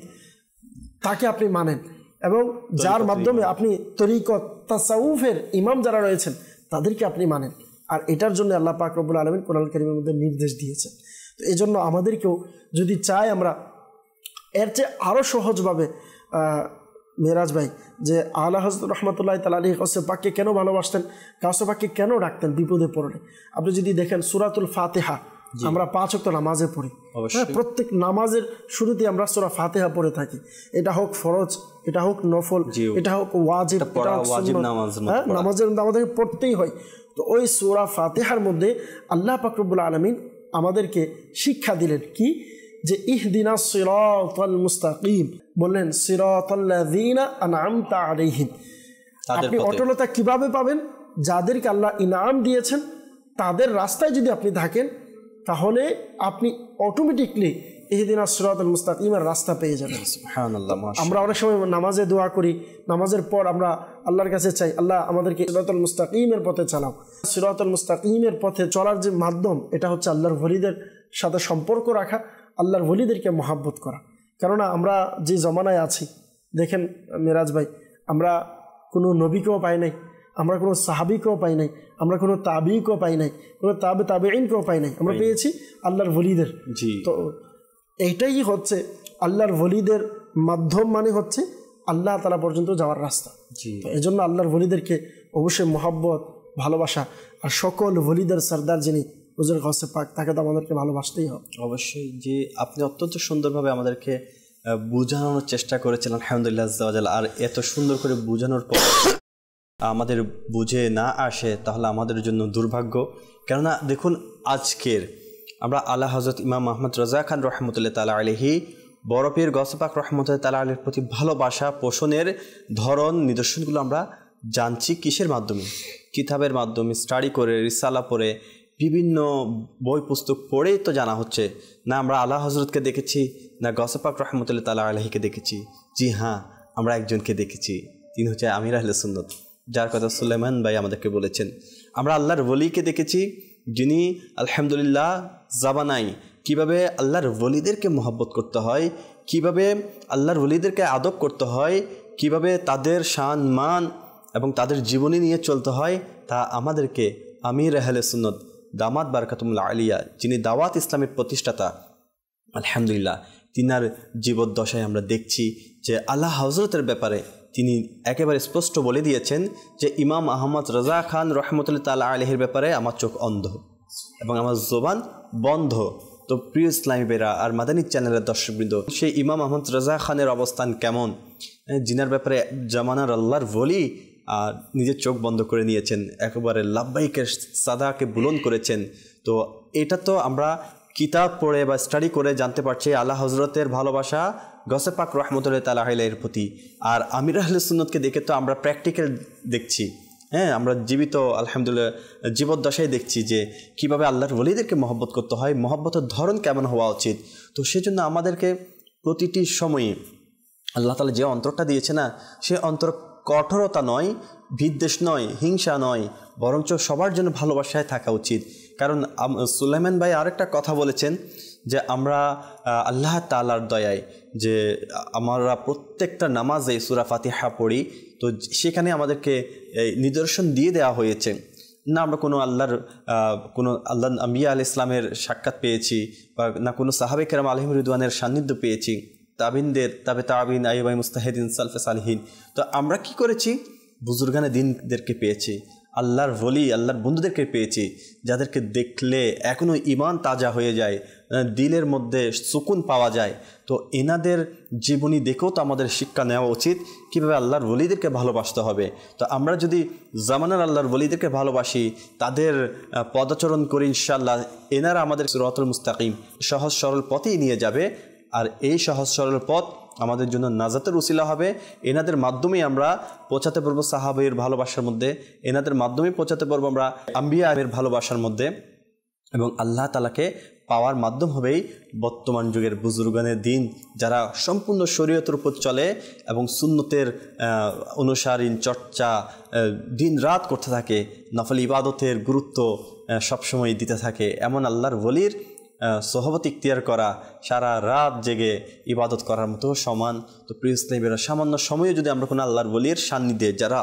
তাকে আপনি মানেন, এবং যার মাধ্যমে আপনি তরিকত তাসাউফের ইমাম যারা রয়েছেন তাদেরকে আপনি মানেন। আর এটার জন্য আল্লাহ পাক রব্বুল আলামিন কোরআন কারীমের মধ্যে নির্দেশ দিয়েছেন। তো এই জন্য আমাদেরকেও যদি চাই আমরা এর চেয়ে আরও সহজভাবে মেরাজ ভাই যে আলা হযরত রহমতুল্লাহ তাআলা আলাইহি গাউসে পাককে কেন ভালোবাসতেন, গাউসে পাককে কেন ডাকতেন বিপদে পড়লে, আপনি যদি দেখেন সূরাতুল ফাতিহা আমরা 5 ওয়াক্ত নামাজে পড়ি, প্রত্যেক নামাজের শুরুতে আমরা সূরা ফাতিহা পড়ে থাকি। এটা হোক ফরজ, এটা হোক নফল, এটা হোক ওয়াজিব, এটা হোক সুন্নাত, নামাজের আমাদের পড়তেই হয়। তো ওই সূরা ফাতিহার মধ্যে আল্লাহ পাক রব্বুল আলামিন আমাদেরকে শিক্ষা দিলেন কি, যে ইহদিনাস সিরাতাল মুস্তাকিম, বললেন সিরাতাল্লাযীনা আনআমতা আলাইহিম। আপনি অটলতা কিভাবে পাবেন? যাদেরকে আল্লাহ ইনাম দিয়েছেন তাদের রাস্তায় যদি আপনি থাকেন তাহলে আপনি অটোমেটিকলি ইহদিনাস সিরাতাল মুস্তাকিমের রাস্তা পেয়ে যাবেন। সুবহানাল্লাহ। আমরা অনেক সময় নামাজে দোয়া করি, নামাজের পর আমরা আল্লাহর কাছে চাই আল্লাহ আমাদেরকে সিরাতাল মুস্তাকিমের পথে চালাও। সিরাতাল মুস্তাকিমের পথে চলার যে মাধ্যম এটা হচ্ছে আল্লাহর ওলিদের সাথে সম্পর্ক রাখা, আল্লাহর ওলিদেরকে মহাব্বত করা। কেননা আমরা যে জমানায় আছি, দেখেন মেরাজ ভাই, আমরা কোনো নবীকেও পাই নাই, আমরা কোনো সাহাবিকেও পাই নাই, আমরা কোনো তাবিকেও পাই নাই, কোনো তাবেঈনকেও পাই নাই, আমরা পেয়েছি আল্লাহর ওলিদের। তো এইটাই হচ্ছে আল্লাহর ওলিদের মাধ্যম, মানে হচ্ছে আল্লাহ তাআলা পর্যন্ত যাওয়ার রাস্তা। তো এই জন্য আল্লাহর ওলিদেরকে অবশ্যই মহাব্বত, ভালোবাসা, আর সকল ওলিদের সরদার যিনি হুজুর গাউসে পাক, তাকে তো আমাদেরকে ভালোবাসতেই হবে। অবশ্যই। যে আপনি অত্যন্ত সুন্দরভাবে আমাদেরকে বোঝানোর চেষ্টা করেছেন আলহামদুলিল্লাহ আজ্জা ওয়া জাল্লা। আর এত সুন্দর করে বোঝানোর পর আমাদের বুঝে না আসে তাহলে আমাদের জন্য দুর্ভাগ্য। কেননা দেখুন, আজকের আমরা আলা হযরত ইমাম আহমদ রাজা খান রহমতুল্লাহ তাআলা আলাইহি, বড় পীর গাউসে পাক রহমতুল্লাহ তাআলা আলাইহির প্রতি ভালোবাসা পোষণের ধরন, নিদর্শনগুলো আমরা জানছি কিসের মাধ্যমে? কিতাবের মাধ্যমে, স্টাডি করে, রিসালা পড়ে, বিভিন্ন বই পুস্তক পড়েই তো জানা হচ্ছে। না আমরা আলা হজরতকে দেখেছি, না গাউসে পাক রহমতুল্লাহ তাআলা আলাইহিকে দেখেছি। জি হ্যাঁ, আমরা একজনকে দেখেছি, তিনি হচ্ছে আমির আহলে সুন্নাত, যার কথা সুলাইমান ভাই আমাদেরকে বলেছেন। আমরা আল্লাহর ওলিকে দেখেছি, যিনি আলহামদুলিল্লাহ জাবানাই কিভাবে আল্লাহর ওলিদেরকে মহব্বত করতে হয়, কিভাবে আল্লাহর ওলিদেরকে আদব করতে হয়, কিভাবে তাদের শান মান এবং তাদের জীবনী নিয়ে চলতে হয়, তা আমাদেরকে আমির আহলে সুন্নাত দামাত বারাকাতুহুল আলিয়া, যিনি দাওয়াত ইসলামের প্রতিষ্ঠাতা, আলহামদুলিল্লাহ তিনার জীবদ্দশায় আমরা দেখছি যে আল্লাহ হজরতের ব্যাপারে তিনি একেবারে স্পষ্ট বলে দিয়েছেন যে ইমাম আহমদ রাজা খান রহমতুল্লাহ তাআলা আলাইহির ব্যাপারে আমার চোখ অন্ধ এবং আমার জবান বন্ধ। তো প্রিয় ইসলামী বেরা আর মাদানী চ্যানেলের দর্শকবৃন্দ, সেই ইমাম আহমদ রাজা খানের অবস্থান কেমন, জিনার ব্যাপারে জামানার আল্লাহর ওলি আর নিজের চোখ বন্ধ করে নিয়েছেন, একেবারে লাব্বাইকের সাদাকে বুলন্দ করেছেন। তো এটা তো আমরা কিতাব পড়ে বা স্টাডি করে জানতে পারছি আল্লাহ হজরতের ভালোবাসা গাউসে পাক রহমতুল্লাহ তাআলা আলাইহির প্রতি। আর আমির আহলে সুন্নাতকে দেখে তো আমরা প্র্যাকটিক্যাল দেখছি, হ্যাঁ, আমরা জীবিত আলহামদুলিল্লাহ জীবদ্দশায় দেখছি যে কিভাবে আল্লাহর ওলিদেরকে মহব্বত করতে হয়, মহব্বতের ধরন কেমন হওয়া উচিত। তো সেজন্য আমাদেরকে প্রতিটি সময়ে আল্লাহ তাআলা যে অন্তরটা দিয়েছে না, সে অন্তর কঠোরতা নয়, বিদ্বেষ নয়, হিংসা নয়, বরঞ্চ সবার জন্য ভালোবাসায় থাকা উচিত। কারণ সুলাইমান ভাই আরেকটা কথা বলেছেন যে আমরা আল্লাহ তাআলার দয়ায় যে আমরা প্রত্যেকটা নামাজে সূরা ফাতিহা পড়ি, তো সেখানে আমাদেরকে নিদর্শন দিয়ে দেওয়া হয়েছে না আমরা কোনো আল্লাহ আম্বিয়া আলাইহিস ইসলামের সাক্ষাৎ পেয়েছি বা না কোনো সাহাবে কেরাম আলাইহিম রিদওয়ানের সান্নিধ্য পেয়েছি, তাবিনদের তাবিন আইবাই মুস্তাহিদিন সালফে সালিহিন। তো আমরা কি করেছি? বুজুর্গানে দিনদেরকে পেয়েছি, আল্লাহর ওলি আল্লাহর বন্ধুদেরকে পেয়েছি, যাদেরকে দেখলে এখনও ইমান তাজা হয়ে যায়, দিলের মধ্যে সুকুন পাওয়া যায়। তো এনাদের জীবনী দেখেও তো আমাদের শিক্ষা নেওয়া উচিত কীভাবে আল্লাহর ওলিদেরকে ভালোবাসতে হবে। তো আমরা যদি জামানার আল্লাহর ওলিদেরকে ভালোবাসি, তাদের পদাচরণ করি, ইনশাআল্লাহ এনারা আমাদের সিরাতুল মুস্তাকিম সহজ সরল পথেই নিয়ে যাবে। আর এই সহজ সরল পথ আমাদের জন্য নাজাতের উসিলা হবে। এনাদের মাধ্যমেই আমরা পৌঁছাতে পারবো সাহাবের ভালোবাসার মধ্যে, এনাদের মাধ্যমেই পৌঁছাতে পারবো আমরা আম্বিয়াদের ভালোবাসার মধ্যে, এবং আল্লাহ তাআলাকে পাওয়ার মাধ্যম হবেই বর্তমান যুগের বুজুর্গানের দিন, যারা সম্পূর্ণ শরীয়তের উপর চলে এবং সুন্নতের অনুসারীন চর্চা দিন রাত করতে থাকে, নফল ইবাদতের গুরুত্ব সবসময় দিতে থাকে। এমন আল্লাহর ওলির সোহবত ইখতিয়ার করা সারা রাত জেগে ইবাদত করার মতো সমান। তো প্রিয় ইসলামীরা, সামান্য সময়ে যদি আমরা কোনো আল্লাহর ওলির সান্নিধ্যে, যারা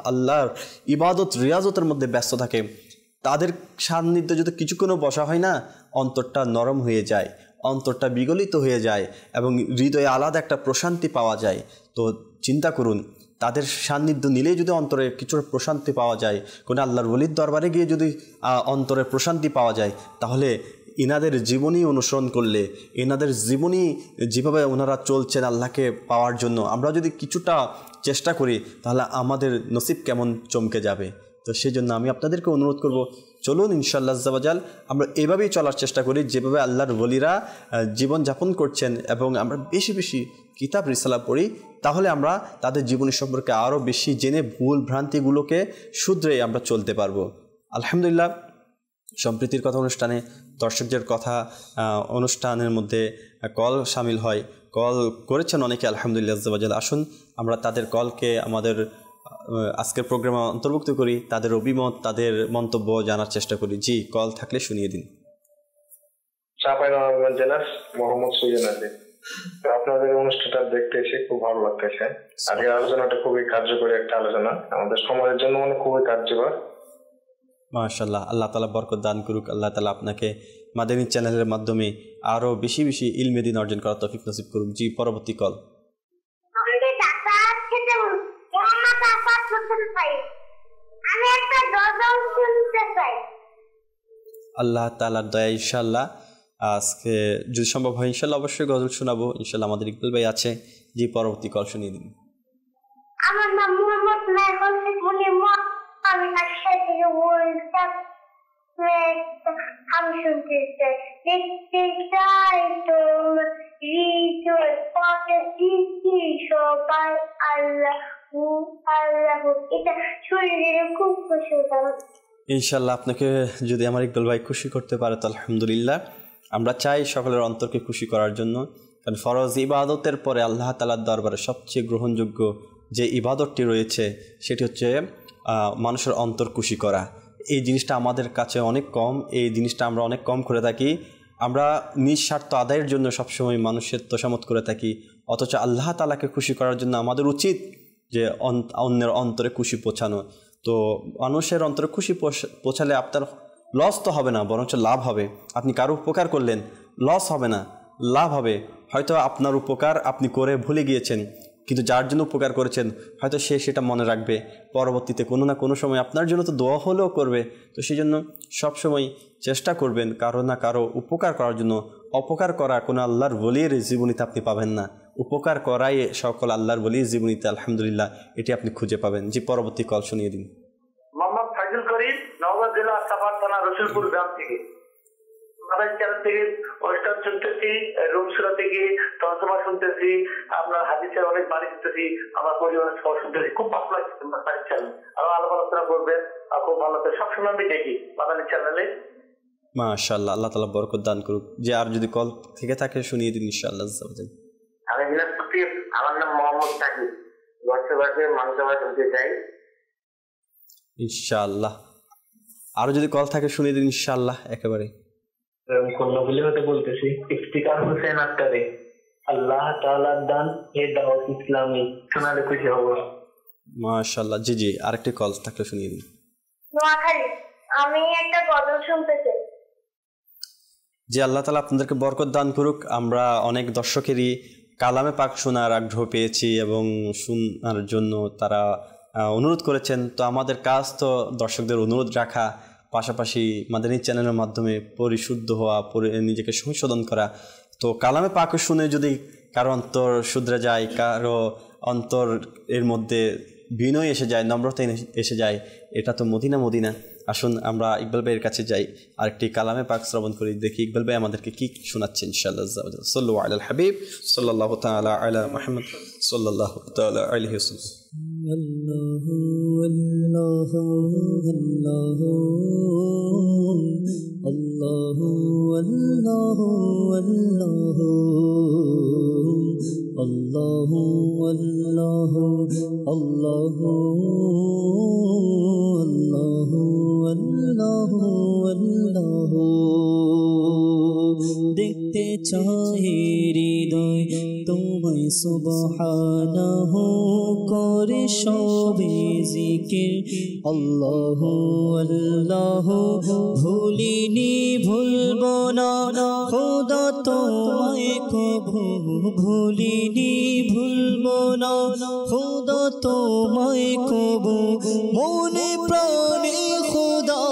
আল্লাহর ইবাদত রিয়াজতের মধ্যে ব্যস্ত থাকে, তাদের সান্নিধ্যে যদি কিছুক্ষণও বসা হয় না, অন্তরটা নরম হয়ে যায়, অন্তরটা বিগলিত হয়ে যায় এবং হৃদয়ে আলাদা একটা প্রশান্তি পাওয়া যায়। তো চিন্তা করুন, তাদের সান্নিধ্য নিলেই যদি অন্তরে কিছু প্রশান্তি পাওয়া যায়, কোনো আল্লাহর ওলির দরবারে গিয়ে যদি অন্তরে প্রশান্তি পাওয়া যায়, তাহলে এনাদের জীবনী অনুসরণ করলে, এনাদের জীবনী যেভাবে ওনারা চলছেন আল্লাহকে পাওয়ার জন্য, আমরা যদি কিছুটা চেষ্টা করি তাহলে আমাদের নসিব কেমন চমকে যাবে। তো সেই জন্য আমি আপনাদেরকে অনুরোধ করব, চলুন ইনশাআল্লাহ আজ্জা ওয়া জাল আমরা এভাবেই চলার চেষ্টা করি যেভাবে আল্লাহর ওলিরা জীবনযাপন করছেন, এবং আমরা বেশি বেশি কিতাব রিসালা পড়ি, তাহলে আমরা তাদের জীবনী সম্পর্কে আরও বেশি জেনে ভুল ভ্রান্তিগুলোকে শুধরে আমরা চলতে পারবো। আলহামদুলিল্লাহ, সম্প্রীতির কথা অনুষ্ঠানে দর্শকদের কথা অনুষ্ঠানের মধ্যে কল সামিল হয়, কল করেছেন অনেকে আলহামদুলিল্লাহ আজ্জা ওয়া জাল। আসুন আমরা তাদের কলকে আমাদের আজকের প্রোগ্রামে অন্তর্ভুক্ত করি, তাদের অভিমত, তাদের মন্তব্য জানার চেষ্টা করি। জি, কল থাকলে শুনিয়ে দিন। মোহাম্মদ সুজন আলী, আপনাদের অনুষ্ঠানটা দেখতে এসে খুব ভালো লাগতেছে। আজকের আলোচনাটা খুবই কার্যকরী একটা আলোচনা, আমাদের সমাজের জন্য খুবই কার্যকর। মাশাআল্লাহ, আল্লাহ তাআলা বরকত দান করুক। আল্লাহ তাআলা আপনাকে মাদানী চ্যানেলের মাধ্যমে আরো বেশি বেশি ইলমে দ্বীন অর্জন করার তৌফিক নসিব করুক। জি, পরবর্তী কল। আল্লাহ তাআলার দয়া ইনশাআল্লাহ আজকে যদি সম্ভব হয় ইনশাআল্লাহ অবশ্যই গজল শোনাবো। ইনশাআল্লাহ আমাদের ইকবাল ভাই আছে। জি, পরবর্তী কল শুনিয়ে দিন। আমার নাম মোহাম্মদ মেহর মুনিমা, আমি আশা থেকে বলতাম, আমি শুনতে চাই, দেখতে চাই তোর হৃদয় পথে সবাই আল্লাহ আল্লাহ, এটা শরীরের খুব খুশি হতাম। ইনশাআল্লাহ আপনাকে যদি আমার ইকবাল ভাই খুশি করতে পারে তো আলহামদুলিল্লাহ। আমরা চাই সকলের অন্তরকে খুশি করার জন্য, কারণ ফরজ ইবাদতের পরে আল্লাহ তাআলার দরবারে সবচেয়ে গ্রহণযোগ্য যে ইবাদতটি রয়েছে সেটি হচ্ছে মানুষের অন্তর খুশি করা। এই জিনিসটা আমাদের কাছে অনেক কম, এই জিনিসটা আমরা অনেক কম করে থাকি। আমরা নিঃস্বার্থ আদায়ের জন্য সবসময় মানুষের তোষামত করে থাকি, অথচ আল্লাহ তাআলাকে খুশি করার জন্য আমাদের উচিত যে অন্যের অন্তরে খুশি পৌঁছানো। তো মানুষের অন্তরে খুশি পৌঁছালে আপনার লস তো হবে না, বরঞ্চ লাভ হবে। আপনি কারো উপকার করলেন, লস হবে না, লাভ হবে। হয়তো আপনার উপকার আপনি করে ভুলে গিয়েছেন, কিন্তু যার জন্য উপকার করেছেন হয়তো সে সেটা মনে রাখবে, পরবর্তীতে কোনো না কোনো সময় আপনার জন্য তো দোয়া হলেও করবে। তো সেই জন্য সবসময় চেষ্টা করবেন কারো না কারো উপকার করার জন্য। অপকার করা কোনো আল্লাহর ওলির জীবনীতে আপনি পাবেন না, উপকার করাই সকল আল্লাহর ওলির জীবনীতে আলহামদুলিল্লাহ এটি আপনি খুঁজে পাবেন। জি, পরবর্তী কল শুনিয়ে দিন। মোহাম্মদ ফাইজুল করিম, নওগাঁ জেলা সাভার থানা রসুলপুর গ্রাম থেকে। আমাদের চ্যানেল থেকে অনুষ্ঠান শুনতেছি, রুম সুরা থেকে তর্জমা শুনতেছি, আপনার হাদিসের অনেক বাণী শুনতেছি, আমার পরিবারের সহ শুনতেছি, খুব ভালো লাগছে বাড়ির চ্যানেল। আরো আলোচনা করবেন, খুব ভালো লাগছে। সবসময় আমি দেখি বাঙালি চ্যানেলে। মাশাআল্লাহ, আল্লাহ তাআলা বরকত দান করুক। যে আর যদি কল থেকে থাকে শুনিয়ে দিন ইনশাআল্লাহ। আমি দিনাজপুর, আমার নাম মোহাম্মদ সাকিব, বর্ষবাসে মানসভা শুনতে চাই ইনশাআল্লাহ। আরো যদি কল থাকে শুনিয়ে দিন ইনশাআল্লাহ একেবারে। কন্যাগুলি হতে বলতেছি, ইফতিকার হোসেন আক্তারি, আল্লাহ তাআলার দান এ দাওয়াত ইসলামী, শোনালে খুশি হব। মাশাআল্লাহ। জি জি, আরেকটি কল থাকলে শুনিয়ে দিন। নোয়াখালী, আমি একটা গজল শুনতে চাই। যে আল্লাহ তাআলা আপনাদেরকে বরকত দান করুক। আমরা অনেক দর্শকেরই কালামে পাক শোনার আগ্রহ পেয়েছি এবং শোনার জন্য তারা অনুরোধ করেছেন। তো আমাদের কাজ তো দর্শকদের অনুরোধ রাখা, পাশাপাশি মাদানী চ্যানেলের মাধ্যমে পরিশুদ্ধ হওয়া, নিজেকে সংশোধন করা। তো কালামে পাক শুনে যদি কারো অন্তর শুধরে যায়, কারো অন্তর এর মধ্যে বিনয় এসে যায়, নম্রতা এসে যায়, এটা তো মদিনা। আসুন আমরা ইকবাল ভাইয়ের কাছে যাই, আরেকটি কালামে পাক শ্রবণ করি, দেখি ইকবাল ভাই আমাদেরকে কি শোনাচ্ছেন ইনশাআল্লাহ। সাল্লু আলাল হাবিব সাল্লাল্লাহু তাআলা আলা মুহাম্মদ সাল্লাল্লাহু তাআলা আলাইহি ওয়াসাল্লাম। আল্লাহু আল্লাহু আল্লাহু আল্লাহু আল্লাহু আল্লাহু আল্লাহু আল্লাহু আল্লাহু আল্লাহু। দেখতে চাই হৃদয় তোমায় সুবহানাহু করে সবে জিকির আল্লাহু আল্লাহু ভুলিনি ভুলব না খোদা তোমায় কভু ভুলিনি ভুলব না খোদা তোমায় কভু মনে প্রাণে খোদা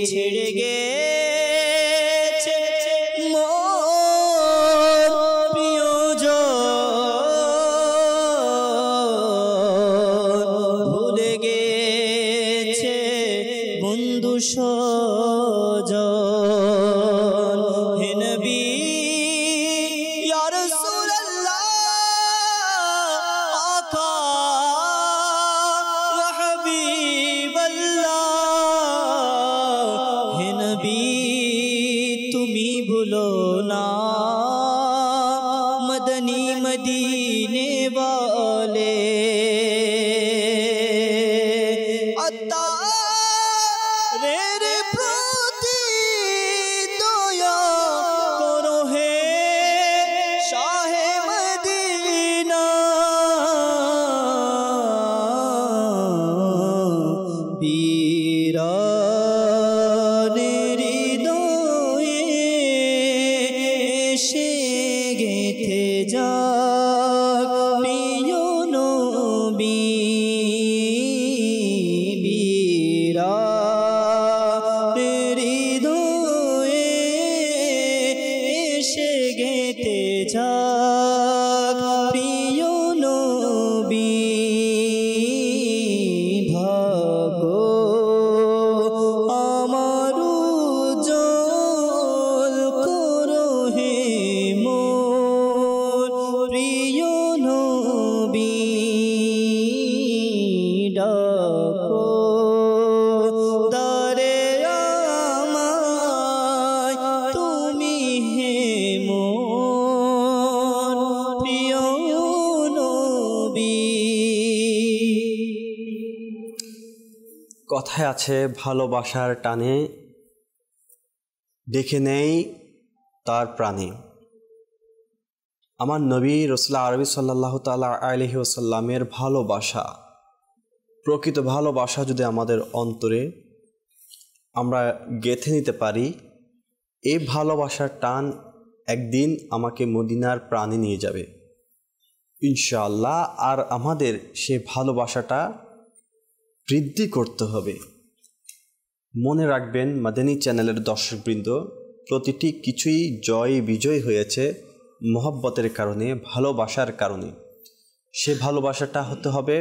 ছেড়ে গেছে भूलो ना मदनी मदीने वाले रे प्रति दया करो हे शाहे मदीना पीरा কথায় আছে ভালোবাসার টানে দেখে নেই তার প্রাণে। আমার নবী রাসূল আরবি সাল্লাল্লাহু তাআলা আলাইহি ওয়াসাল্লামের ভালোবাসা, প্রকৃত ভালোবাসা যদি আমাদের অন্তরে আমরা গেঁথে নিতে পারি, এই ভালোবাসার টান একদিন আমাকে মদিনার প্রাণে নিয়ে যাবে ইনশাআল্লাহ। আর আমাদের সে ভালোবাসাটা বৃদ্ধি করতে হবে। মনে রাখবেন মাদানী চ্যানেলের দর্শকবৃন্দ, প্রতিটি কিছুই জয় বিজয় হয়েছে মহব্বতের কারণে, ভালোবাসার কারণে। সে ভালোবাসাটা হতে হবে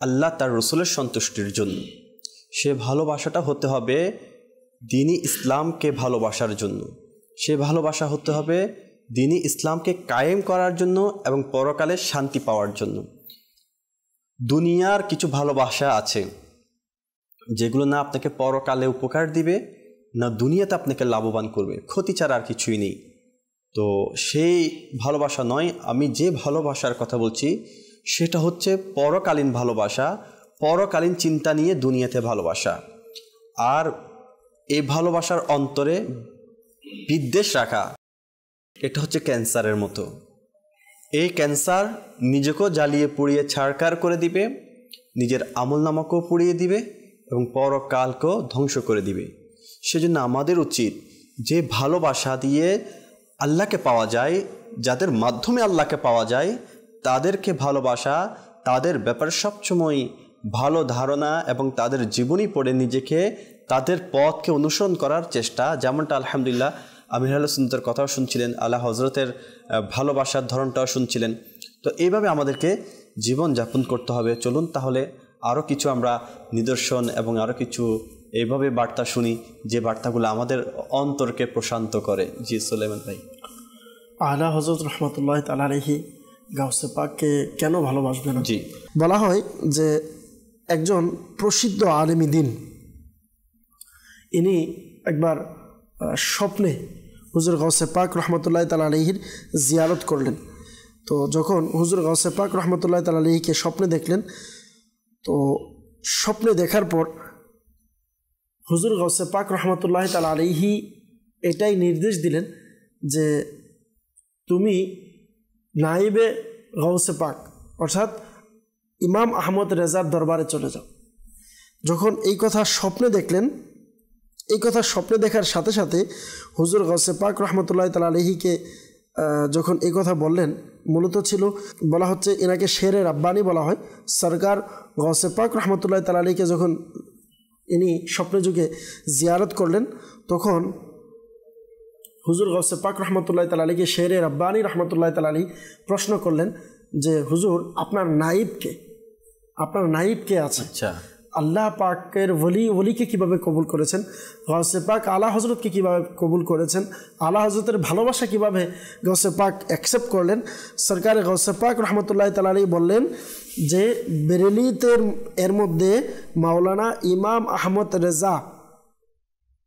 আল্লাহ তার রসুলের সন্তুষ্টির জন্য। সে ভালোবাসাটা হতে হবে দ্বীনি ইসলামকে ভালোবাসার জন্য। সে ভালোবাসা হতে হবে দ্বীনি ইসলামকে কায়েম করার জন্য এবং পরকালে শান্তি পাওয়ার জন্য। দুনিয়ার কিছু ভালোবাসা আছে যেগুলো না আপনাকে পরকালে উপকার দিবে, না দুনিয়াতে আপনাকে লাভবান করবে, ক্ষতি ছাড়া আর কিছুই নেই। তো সেই ভালোবাসা নয়, আমি যে ভালোবাসার কথা বলছি সেটা হচ্ছে পরকালীন ভালোবাসা, পরকালীন চিন্তা নিয়ে দুনিয়াতে ভালোবাসা। আর এই ভালোবাসার অন্তরে বিদ্বেষ রাখা, এটা হচ্ছে ক্যান্সারের মতো। এই ক্যান্সার নিজেকেও জ্বালিয়ে পুড়িয়ে ছারখার করে দিবে, নিজের আমলনামাকেও পুড়িয়ে দিবে এবং পরকালকেও ধ্বংস করে দিবে। সেজন্য আমাদের উচিত যে ভালোবাসা দিয়ে আল্লাহকে পাওয়া যায়, যাদের মাধ্যমে আল্লাহকে পাওয়া যায়, তাদেরকে ভালোবাসা, তাদের ব্যাপারে সবসময় ভালো ধারণা এবং তাদের জীবনী পড়ে নিজেকে তাদের পথকে অনুসরণ করার চেষ্টা। যেমনটা আলহামদুলিল্লাহ আমির আহলে সুন্নাতের কথাও শুনছিলেন, আল্লাহ হজরতের ভালোবাসার ধরনটাও শুনছিলেন। তো এইভাবে আমাদেরকে জীবন যাপন করতে হবে। চলুন তাহলে আরও কিছু আমরা নিদর্শন এবং আরও কিছু এইভাবে বার্তা শুনি যে বার্তাগুলো আমাদের অন্তরকে প্রশান্ত করে। জি সুলাইমান ভাই। আলা হযরত রাহমাতুল্লাহ তাআলা আলাইহি গাউসে পাককে কেন ভালোবাসবেন? জি, বলা হয় যে একজন প্রসিদ্ধ আলেম দ্বীন, ইনি একবার স্বপ্নে হুজুর গাউসে পাক রহমতুল্লাহ তাআলা আলাইহির জিয়ারত করলেন। তো যখন হুজুর গাউসে পাক রহমতুল্লাহ তাআলা আলাইহিকে স্বপ্নে দেখলেন, তো স্বপ্নে দেখার পর হুজুর গাউসে পাক রহমতুল্লাহ তাআলা আলাইহি এটাই নির্দেশ দিলেন যে তুমি নাইবে গাউসে পাক অর্থাৎ ইমাম আহমদ রেজার দরবারে চলে যাও। যখন এই কথা স্বপ্নে দেখলেন, এই কথা স্বপ্নে দেখার সাথে সাথে হুজুর গাউসে পাক রহমতুল্লাহ তাআলা আলাইহিকে যখন এই কথা বললেন, মূলত ছিল বলা হচ্ছে এনাকে শেরে রাব্বানি বলা হয়। সরকার গাউসে পাক রহমতুল্লাহ তাআলা আলাইহিকে যখন ইনি স্বপ্নে যুগে জিয়ারত করলেন, তখন হুজুর গাউসে পাক রহমতুল্লাহ তাআলা আলাইহিকে শেরে রাব্বানি রহমতুল্লাহ তাআলা আলাইহি প্রশ্ন করলেন যে হুজুর আপনার নাইব কে আছে? আচ্ছা, আল্লাহ পাকের ওলিকে কিভাবে কবুল করেছেন, গাউসে পাক আলা হজরতকে কিভাবে কবুল করেছেন, আলা হজরতের ভালোবাসা কিভাবে গাউসে পাক অ্যাকসেপ্ট করলেন। সরকার গাউসে পাক রহমতুল্লাহ তাআলা আলাইহি বললেন যে বেরেলিতের এর মধ্যে মাওলানা ইমাম আহমদ রেজা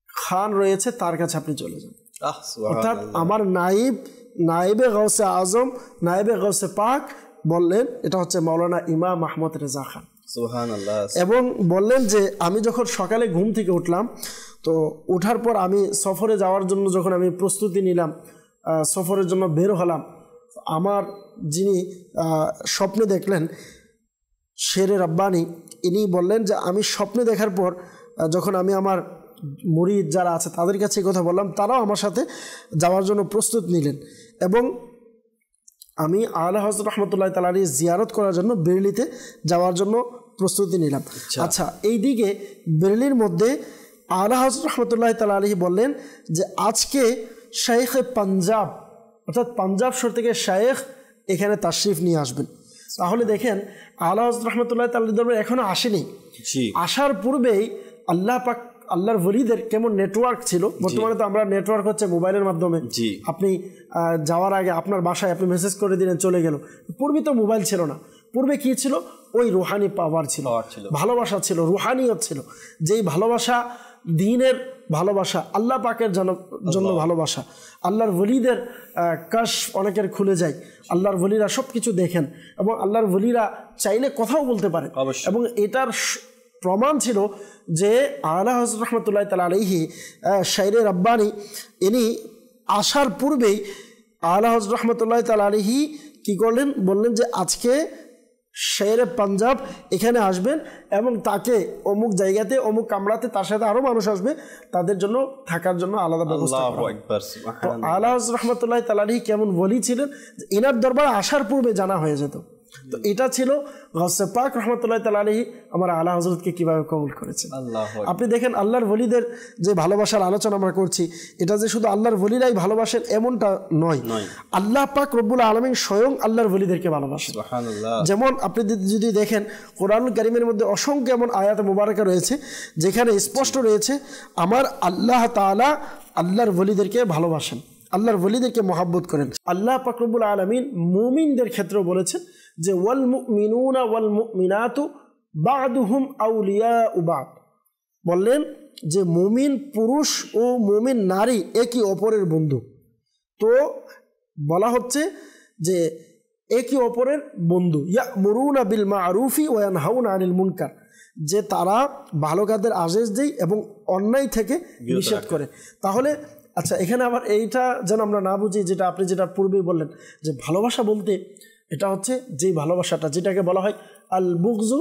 খান রয়েছে, তার কাছে আপনি চলে যান। অর্থাৎ আমার নায়েবে গাউসে আজম, নায়েবে গাউসে পাক বললেন এটা হচ্ছে মাওলানা ইমাম আহমদ রেজা খান, সুবহানাল্লাহ। এবং বললেন যে আমি যখন সকালে ঘুম থেকে উঠলাম, তো ওঠার পর আমি সফরে যাওয়ার জন্য যখন আমি প্রস্তুতি নিলাম, সফরের জন্য বের হলাম, আমার যিনি স্বপ্নে দেখলেন শেরে রব্বানি, ইনি বললেন যে আমি স্বপ্নে দেখার পর যখন আমি আমার মুরিদ যারা আছে তাদের কাছে কথা বললাম, তারাও আমার সাথে যাওয়ার জন্য প্রস্তুত নিলেন, এবং আমি আলা হযরত রহমতুল্লাহ তাআলা আলাইহি জিয়ারত করার জন্য বেরলিতে যাওয়ার জন্য প্রস্তুতি নিলাম। আচ্ছা, এই দিকে বেরলির মধ্যে আলা হযরত রহমতুল্লাহ তাআলা আলাইহি বললেন যে আজকে শাইখে পাঞ্জাব, অর্থাৎ পাঞ্জাব শহর থেকে শাইখ এখানে তাশরিফ নিয়ে আসবেন। তাহলে দেখেন আলা হযরত রহমতুল্লাহ তাআলা দরবারে এখনো আসেনি, আসার পূর্বেই আল্লাহ পাক আল্লাহর ওলিদের কেমন নেটওয়ার্ক ছিল। বর্তমানে তো আমরা নেটওয়ার্ক হচ্ছে মোবাইলের মাধ্যমে, আপনি যাওয়ার আগে আপনার বাসায় আপনি মেসেজ করে দিলেন, চলে গেল। পূর্বে তো মোবাইল ছিল না, পূর্বে কি ছিল? ওই রুহানি পাওয়ার ছিল, ভালোবাসা ছিল, রুহানিয়ত ছিল, যেই ভালোবাসা দ্বীনের ভালোবাসা, আল্লাহ পাকের জন্য ভালোবাসা। আল্লাহর ওলিদের কাশ অনেকের খুলে যায়, আল্লাহর ওলিরা সব কিছু দেখেন, এবং আল্লাহর ওলিরা চাইলে কথাও বলতে পারে, এবং এটার প্রমাণ ছিল যে আলা হযরত রহমতুল্লাহ তাআলা আলাইহি শাইরে রব্বানি ইনি আসার পূর্বেই আলা হযরত রহমতুল্লাহ তাআলা আলাইহি কী করলেন? বললেন যে আজকে শাইরে পাঞ্জাব এখানে আসবেন, এবং তাকে অমুক জায়গাতে অমুক কামরাতে তার সাথে আরও মানুষ আসবে, তাদের জন্য থাকার জন্য আলাদা ব্যবস্থা করা। তো আলা হযরত রহমতুল্লাহ তাআলা আলাইহি কেমন ওলি ছিলেন, এনার দরবার আসার পূর্বে জানা হয়ে যেত। তো এটা ছিল গাউসে পাক রহমতুল্লাহ তাআলা আলাইহি আমার আলা হযরতকে কীভাবে কবুল করেছেন। আপনি দেখেন আল্লাহর ওলিদের যে ভালোবাসার আলোচনা আমরা করছি, এটা যে শুধু আল্লাহর ওলিরাই ভালোবাসেন এমনটা নয়, আল্লাহ পাক রব্বুল আলামিন স্বয়ং আল্লাহর ওলিদেরকে ভালোবাসেন। যেমন আপনি যদি দেখেন কোরআনুল কারীমের মধ্যে অসংখ্য এমন আয়াত মুবারাকা রয়েছে যেখানে স্পষ্ট রয়েছে আমার আল্লাহ তাআলা আল্লাহর ওলিদেরকে ভালোবাসেন, আল্লাহর ওলিদেরকে মহাব্বত করেন। আল্লাহ পাক রব্বুল আলামিন মুমিনদের ক্ষেত্রেও বলেছেন যে ওয়াল মুমিনুনা ওয়াল মুমিনাতু বা'দুহুম আউলিয়াউ বা'দ, বললেন যে মুমিন পুরুষ ও মুমিন নারী একে অপরের বন্ধু। তো বলা হচ্ছে যে একে অপরের বন্ধু, ইয়া'মুরুনা বিল মা'রুফি ওয়া ইয়ানহাউনা আনিল মুনকার, যে তারা ভালো কাজের আদেশ দেয় এবং অন্যায় থেকে নিষেধ করে। তাহলে আচ্ছা, এখানে আবার এইটা যেন আমরা না বুঝি, যেটা আপনি যেটা পূর্বেই বললেন যে ভালোবাসা বলতে এটা হচ্ছে যেই ভালোবাসাটা যেটাকে বলা হয় আল বুগজু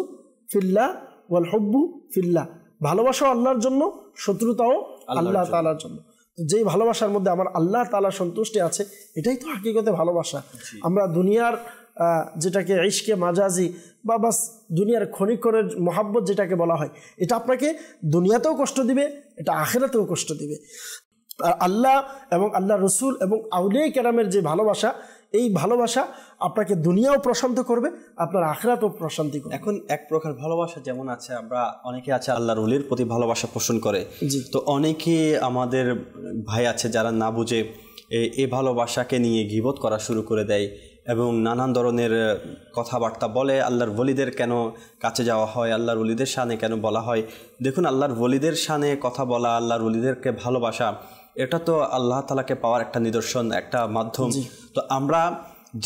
ফিল্লাহ ওয়াল হুব্বু ফিল্লাহ, ভালোবাসাও আল্লাহর জন্য, শত্রুতাও আল্লাহ তাআলার জন্য। যেই ভালোবাসার মধ্যে আমার আল্লাহ তাআলার সন্তুষ্টি আছে, এটাই তো হাকিকতে ভালোবাসা। আমরা দুনিয়ার যেটাকে ইশকে মাজাজি বা বাস দুনিয়ার ক্ষণিক্ষণের মহাব্বত যেটাকে বলা হয়, এটা আপনাকে দুনিয়াতেও কষ্ট দিবে, এটা আখিরাতেও কষ্ট দিবে। আর আল্লাহ এবং আল্লাহ রসুল এবং আউলিয়া কেরামের যে ভালোবাসা, এই ভালোবাসা আপনাকে দুনিয়াও প্রশান্ত করবে, আপনার আখিরাতও প্রশান্তি করবে। এখন এক প্রকার ভালোবাসা যেমন আছে, আমরা অনেকে আছে আল্লাহর ওলির প্রতি ভালোবাসা পোষণ করে, তো অনেকে আমাদের ভাই আছে যারা না বুঝে এই ভালোবাসাকে নিয়ে গীবত করা শুরু করে দেয় এবং নানান ধরনের কথাবার্তা বলে। আল্লাহর ওলিদের কেন কাছে যাওয়া হয়, আল্লাহর ওলিদের শানে কেন বলা হয়? দেখুন, আল্লাহর ওলিদের শানে কথা বলা, আল্লাহর ওলিদেরকে ভালোবাসা, এটা তো আল্লাহ তাআলাকে পাওয়ার একটা নিদর্শন, একটা মাধ্যম। তো আমরা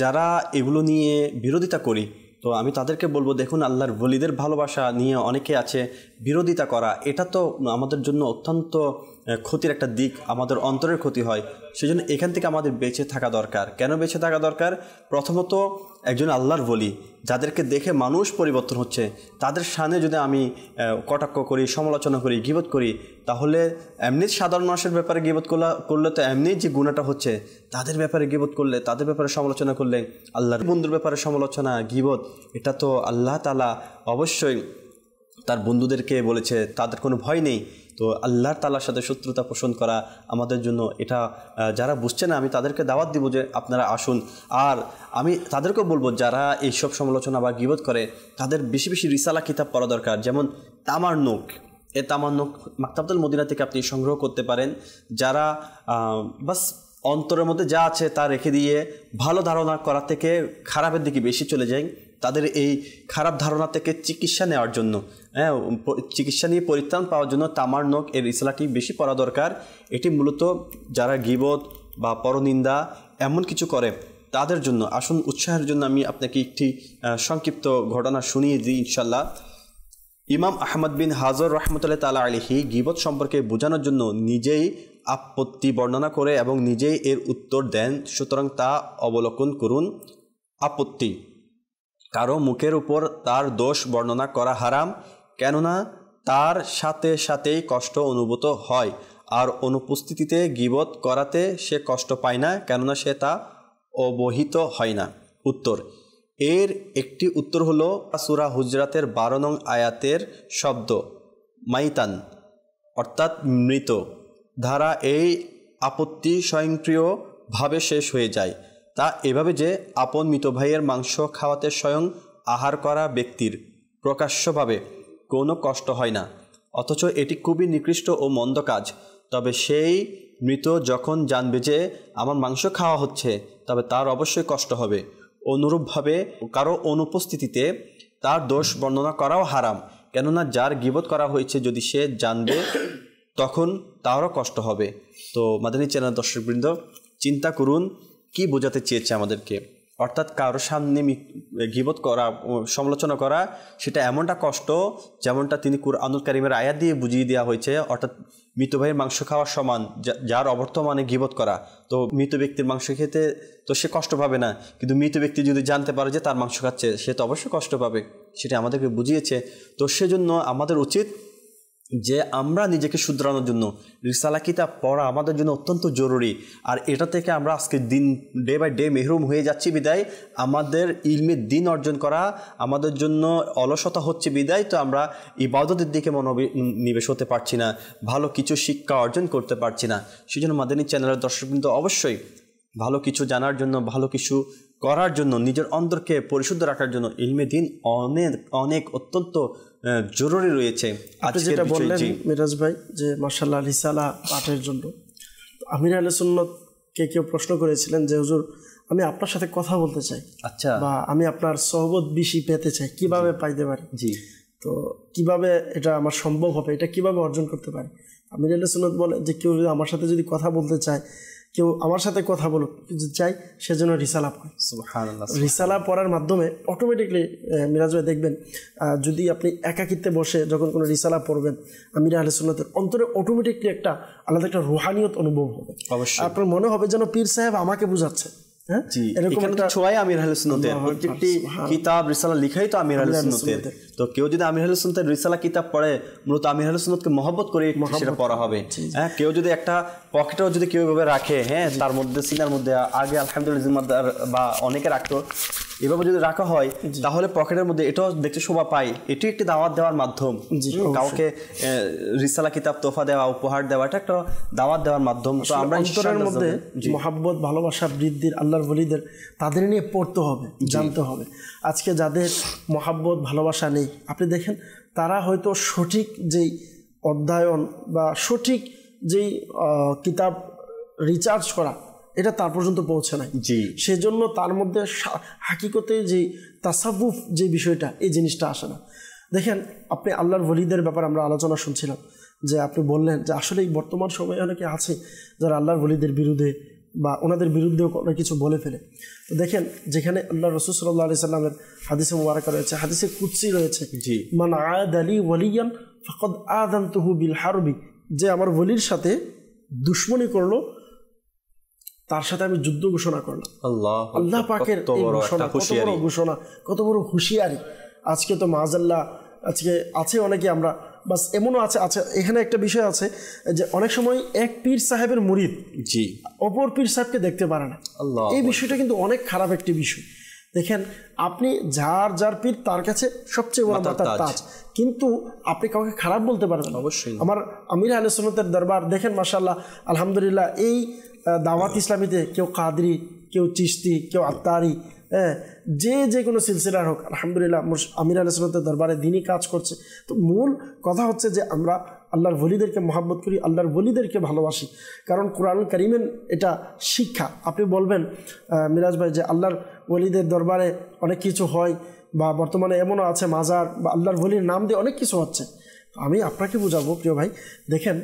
যারা এগুলো নিয়ে বিরোধিতা করি, তো আমি তাদেরকে বলবো, দেখুন আল্লাহর ওলিদের ভালোবাসা নিয়ে অনেকে আছে বিরোধিতা করা, এটা তো আমাদের জন্য অত্যন্ত ক্ষতির একটা দিক, আমাদের অন্তরের ক্ষতি হয়। সেজন্য এখান থেকে আমাদের বেঁচে থাকা দরকার। কেন বেঁচে থাকা দরকার? প্রথমত একজন আল্লাহর ওলি যাদেরকে দেখে মানুষ পরিবর্তন হচ্ছে, তাদের সামনে যদি আমি কটাক্ষ করি, সমালোচনা করি, গীবত করি, তাহলে এমনি সাধারণ মানুষের ব্যাপারে গীবত করলে তো এমনি যে গুণাটা হচ্ছে, তাদের ব্যাপারে গীবত করলে, তাদের ব্যাপারে সমালোচনা করলে, আল্লাহর বন্ধুর ব্যাপারে সমালোচনা, গীবত, এটা তো আল্লাহ তাআলা অবশ্যই তার বন্ধুদেরকে বলেছে তাদের কোনো ভয় নেই। তো আল্লাহ তাআলার সাথে শত্রুতা পোষণ করা আমাদের জন্য, এটা যারা বুঝছে না, আমি তাদেরকে দাওয়াত দিব যে আপনারা আসুন। আর আমি তাদেরকেও বলবো যারা এইসব সমালোচনা বা গীবত করে, তাদের বেশি বেশি রিসালা কিতাব পড়া দরকার। যেমন তামান্নুক, এই তামান্নুক মাকতাবুল মদিনা থেকে আপনি সংগ্রহ করতে পারেন। যারা বাস অন্তরের মধ্যে যা আছে তা রেখে দিয়ে ভালো ধারণা করা থেকে খারাপের দিকে বেশি চলে যায়, তাদের এই খারাপ ধারণা থেকে চিকিৎসা নেওয়ার জন্য, হ্যাঁ, চিকিৎসা নিয়ে পরিত্রাণ পাওয়ার জন্য তামার নখ এর ইসলাটি বেশি পড়া দরকার। এটি মূলত যারা গীবত বা পরনিন্দা এমন কিছু করে তাদের জন্য। আসুন উৎসাহের জন্য আমি আপনাকে একটি সংক্ষিপ্ত ঘটনা শুনিয়ে দিই ইনশাল্লাহ। ইমাম আহমদ বিন হাজর রহমতুল্লাহ তাআলা আলাইহি গীবত সম্পর্কে বোঝানোর জন্য নিজেই আপত্তি বর্ণনা করে এবং নিজেই এর উত্তর দেন, সুতরাং তা অবলোকন করুন। আপত্তি: কারো মুখের উপর তার দোষ বর্ণনা করা হারাম, কেননা তার সাথে সাথেই কষ্ট অনুভূত হয়, আর অনুপস্থিতিতে গীবত করাতে সে কষ্ট পায় না, কেননা সে তা অবহিত হয় না। উত্তর: এর একটি উত্তর হলো সূরা হুজরাতের 12 নং আয়াতের শব্দ মাইতান অর্থাৎ মৃত ধারা এই আপত্তি স্বয়ংক্রিয়ভাবে শেষ হয়ে যায়। তা এভাবে যে আপন মৃত ভাইয়ের মাংস খাওয়াতে স্বয়ং আহার করা ব্যক্তির প্রকাশ্যভাবে কোনো কষ্ট হয় না, অথচ এটি খুবই নিকৃষ্ট ও মন্দ কাজ। তবে সেই মৃত যখন জানবে যে আমার মাংস খাওয়া হচ্ছে, তবে তার অবশ্যই কষ্ট হবে। অনুরূপভাবে কারো অনুপস্থিতিতে তার দোষ বর্ণনা করাও হারাম, কেননা যার গীবত করা হয়েছে যদি সে জানবে তখন তারও কষ্ট হবে। তো মাদানী চ্যানেল দর্শকবৃন্দ, চিন্তা করুন কি বোঝাতে চেয়েছে আমাদেরকে। অর্থাৎ কারোর সামনে গীবত করা, সমালোচনা করা, সেটা এমনটা কষ্ট যেমনটা তিনি কুরআনুল কারীমের আয়াত দিয়ে বুঝিয়ে দেওয়া হয়েছে। অর্থাৎ মৃত ভাইয়ের মাংস খাওয়ার সমান, যার অবর্তমানে গীবত করা। তো মৃত ব্যক্তির মাংস খেতে তো সে কষ্ট পাবে না, কিন্তু মৃত ব্যক্তি যদি জানতে পারে যে তার মাংস খাচ্ছে, সে তো অবশ্যই কষ্ট পাবে। সেটা আমাদেরকে বুঝিয়েছে। তো সেজন্য আমাদের উচিত যে আমরা নিজেকে শুধরানোর জন্য রিসালা কিতাব পড়া আমাদের জন্য অত্যন্ত জরুরি। আর এটা থেকে আমরা আজকে দিন ডে বাই ডে মেহরুম হয়ে যাচ্ছি বিদায় আমাদের ইলমের দিন অর্জন করা আমাদের জন্য অলসতা হচ্ছে বিদায় তো আমরা ইবাদতের দিকে মনোনিবেশ হতে পারছি না, ভালো কিছু শিক্ষা অর্জন করতে পারছি না। সেজন্য মাদানী চ্যানেলের দর্শকবৃন্দ অবশ্যই ভালো কিছু জানার জন্য, ভালো কিছু করার জন্য, নিজের অন্তরকে পরিশুদ্ধ রাখার জন্য ইলমে দিন অনেক অনেক অত্যন্ত জরুরি রয়েছে। আপনি যেটা বললেন মিরাজ ভাই যে মাশাআল্লাহ রিসালা পাঠের জন্য, আমির আহলে সুন্নতকে কেউ প্রশ্ন করেছিলেন যে হুজুর আমি আপনার সাথে কথা বলতে চাই, আচ্ছা, বা আমি আপনার সহবত বেশি পেতে চাই, কিভাবে পাইতে পারি? জি, তো কিভাবে এটা আমার সম্ভব হবে, এটা কিভাবে অর্জন করতে পারি? আমির আহলে সুন্নত বলে যে কেউ যদি আমার সাথে যদি কথা বলতে চায়, কেউ আমার সাথে কথা বলুক চাই, সেজন্য রিসালা পড়ে। সুবহানাল্লাহ। রিসালা পড়ার মাধ্যমে অটোমেটিকলি মিরাজ ভাই দেখবেন, যদি আপনি একাকিত্বে বসে যখন কোনো রিসালা পড়বেন, আমির আহলে সুন্নতের অন্তরে অটোমেটিকলি একটা আলাদা একটা রুহানিয়ত অনুভব হবে। অবশ্যই আপনার মনে হবে যেন পীর সাহেব আমাকে বুঝাচ্ছে। এরকম একটা ছোঁয়াই আমির আহলে সুন্নতের প্রত্যেকটি কিতাব রিসালা লিখাই তো আমির আহলে সুন্নতের। তো কেউ যদি আমির আহলে সুন্নতের রিসালা কিতাব পড়ে, মূলত আমির আহলে সুন্নতকে মহব্বত করে সেটা পড়া হবে। হ্যাঁ, কেউ যদি একটা পকেটেও যদি কেউ এভাবে রাখে, হ্যাঁ, তার মধ্যে সিনার মধ্যে আগে আলহামদুলিল্লাহ বা অনেকে রাখতো, এভাবে যদি রাখা হয় তাহলে পকেটের মধ্যে এটাও দেখতে শোভা পায়। এটি একটি দাওয়াত দেওয়ার মাধ্যম। কাউকে রিসালা কিতাব তোফা দেওয়া, উপহার দেওয়া, এটা একটা দাওয়াত দেওয়ার মাধ্যম। তো আমরা অন্তরের মধ্যে মহব্বত, ভালোবাসা বৃদ্ধির, আল্লাহর ওলিদের তাদের নিয়ে পড়তে হবে, জানতে হবে। আজকে যাদের মহব্বত ভালোবাসা নেই, আপনি দেখেন তারা হয়তো সঠিক যেই অধ্যয়ন বা সঠিক যেই কিতাব রিচার্জ করা, এটা তার পর্যন্ত পৌঁছে নাই। সেজন্য তার মধ্যে হাকিকতে যে তাসাউফ যে বিষয়টা, এই জিনিসটা আসে না। দেখেন আপনি আল্লাহর ওলিদের ব্যাপারে আমরা আলোচনা শুনছিলাম, যে আপনি বললেন যে আসলে এই বর্তমান সময়ে অনেকে আছে যারা আল্লাহর ওলিদের বিরুদ্ধে বা ওনাদের বিরুদ্ধেও অনেক কিছু বলে ফেলে। তো দেখেন যেখানে আল্লাহ রাসূল সাল্লাল্লাহু আলাইহি সাল্লামের হাদিসে মুবারাকা রয়েছে, হাদিসে কুদসি রয়েছে, মান আদালি ওয়ালিয়ান ফাকাদ আযানতুহু বিল হারবি, যে আমার ওলির সাথে দুশমনি করলো তার সাথে আমি যুদ্ধ ঘোষণা করলাম। আল্লাহ পাকের এই ঘোষণা কত বড় ঘোষণা, কত বড় হুঁশিয়ারি। আজকে তো মাআযাল্লাহ আজকে আছে অনেকে আমরা বাস এমনও আছে। আচ্ছা, এখানে একটা বিষয় আছে যে অনেক সময় এক পীর সাহেবের মুরিদ অপর পীর সাহেবকে দেখতে পারে না। এই বিষয়টা কিন্তু অনেক খারাপ একটি বিষয়। দেখেন আপনি যার যার পীর তার কাছে সবচেয়ে বড় মাথার তাজ, কিন্তু আপনি কাউকে খারাপ বলতে পারবেন না। অবশ্যই আমার আমির আহলে সুন্নতের দরবার দেখেন মাশাআল্লাহ আলহামদুলিল্লাহ, এই দাওয়াত ইসলামীতে কেউ কাদরি, কেউ চিশতি, কেউ আত্তারি, হ্যাঁ, যে কোনো সিলসিলার হোক, আলহামদুলিল্লাহ আমির আহলে সুন্নতের দরবারে দিনই কাজ করছে। তো মূল কথা হচ্ছে যে আমরা আল্লাহর ওলিদেরকে মহব্বত করি, আল্লাহর ওলিদেরকে ভালোবাসি, কারণ কোরআনুল কারীমের এটা শিক্ষা। আপনি বলবেন মিরাজ ভাই যে আল্লাহর ওলিদের দরবারে অনেক কিছু হয়, বা বর্তমানে এমনও আছে মাজার বা আল্লাহর ওলির নাম দিয়ে অনেক কিছু হচ্ছে। আমি আপনাকে বোঝাবো প্রিয় ভাই, দেখেন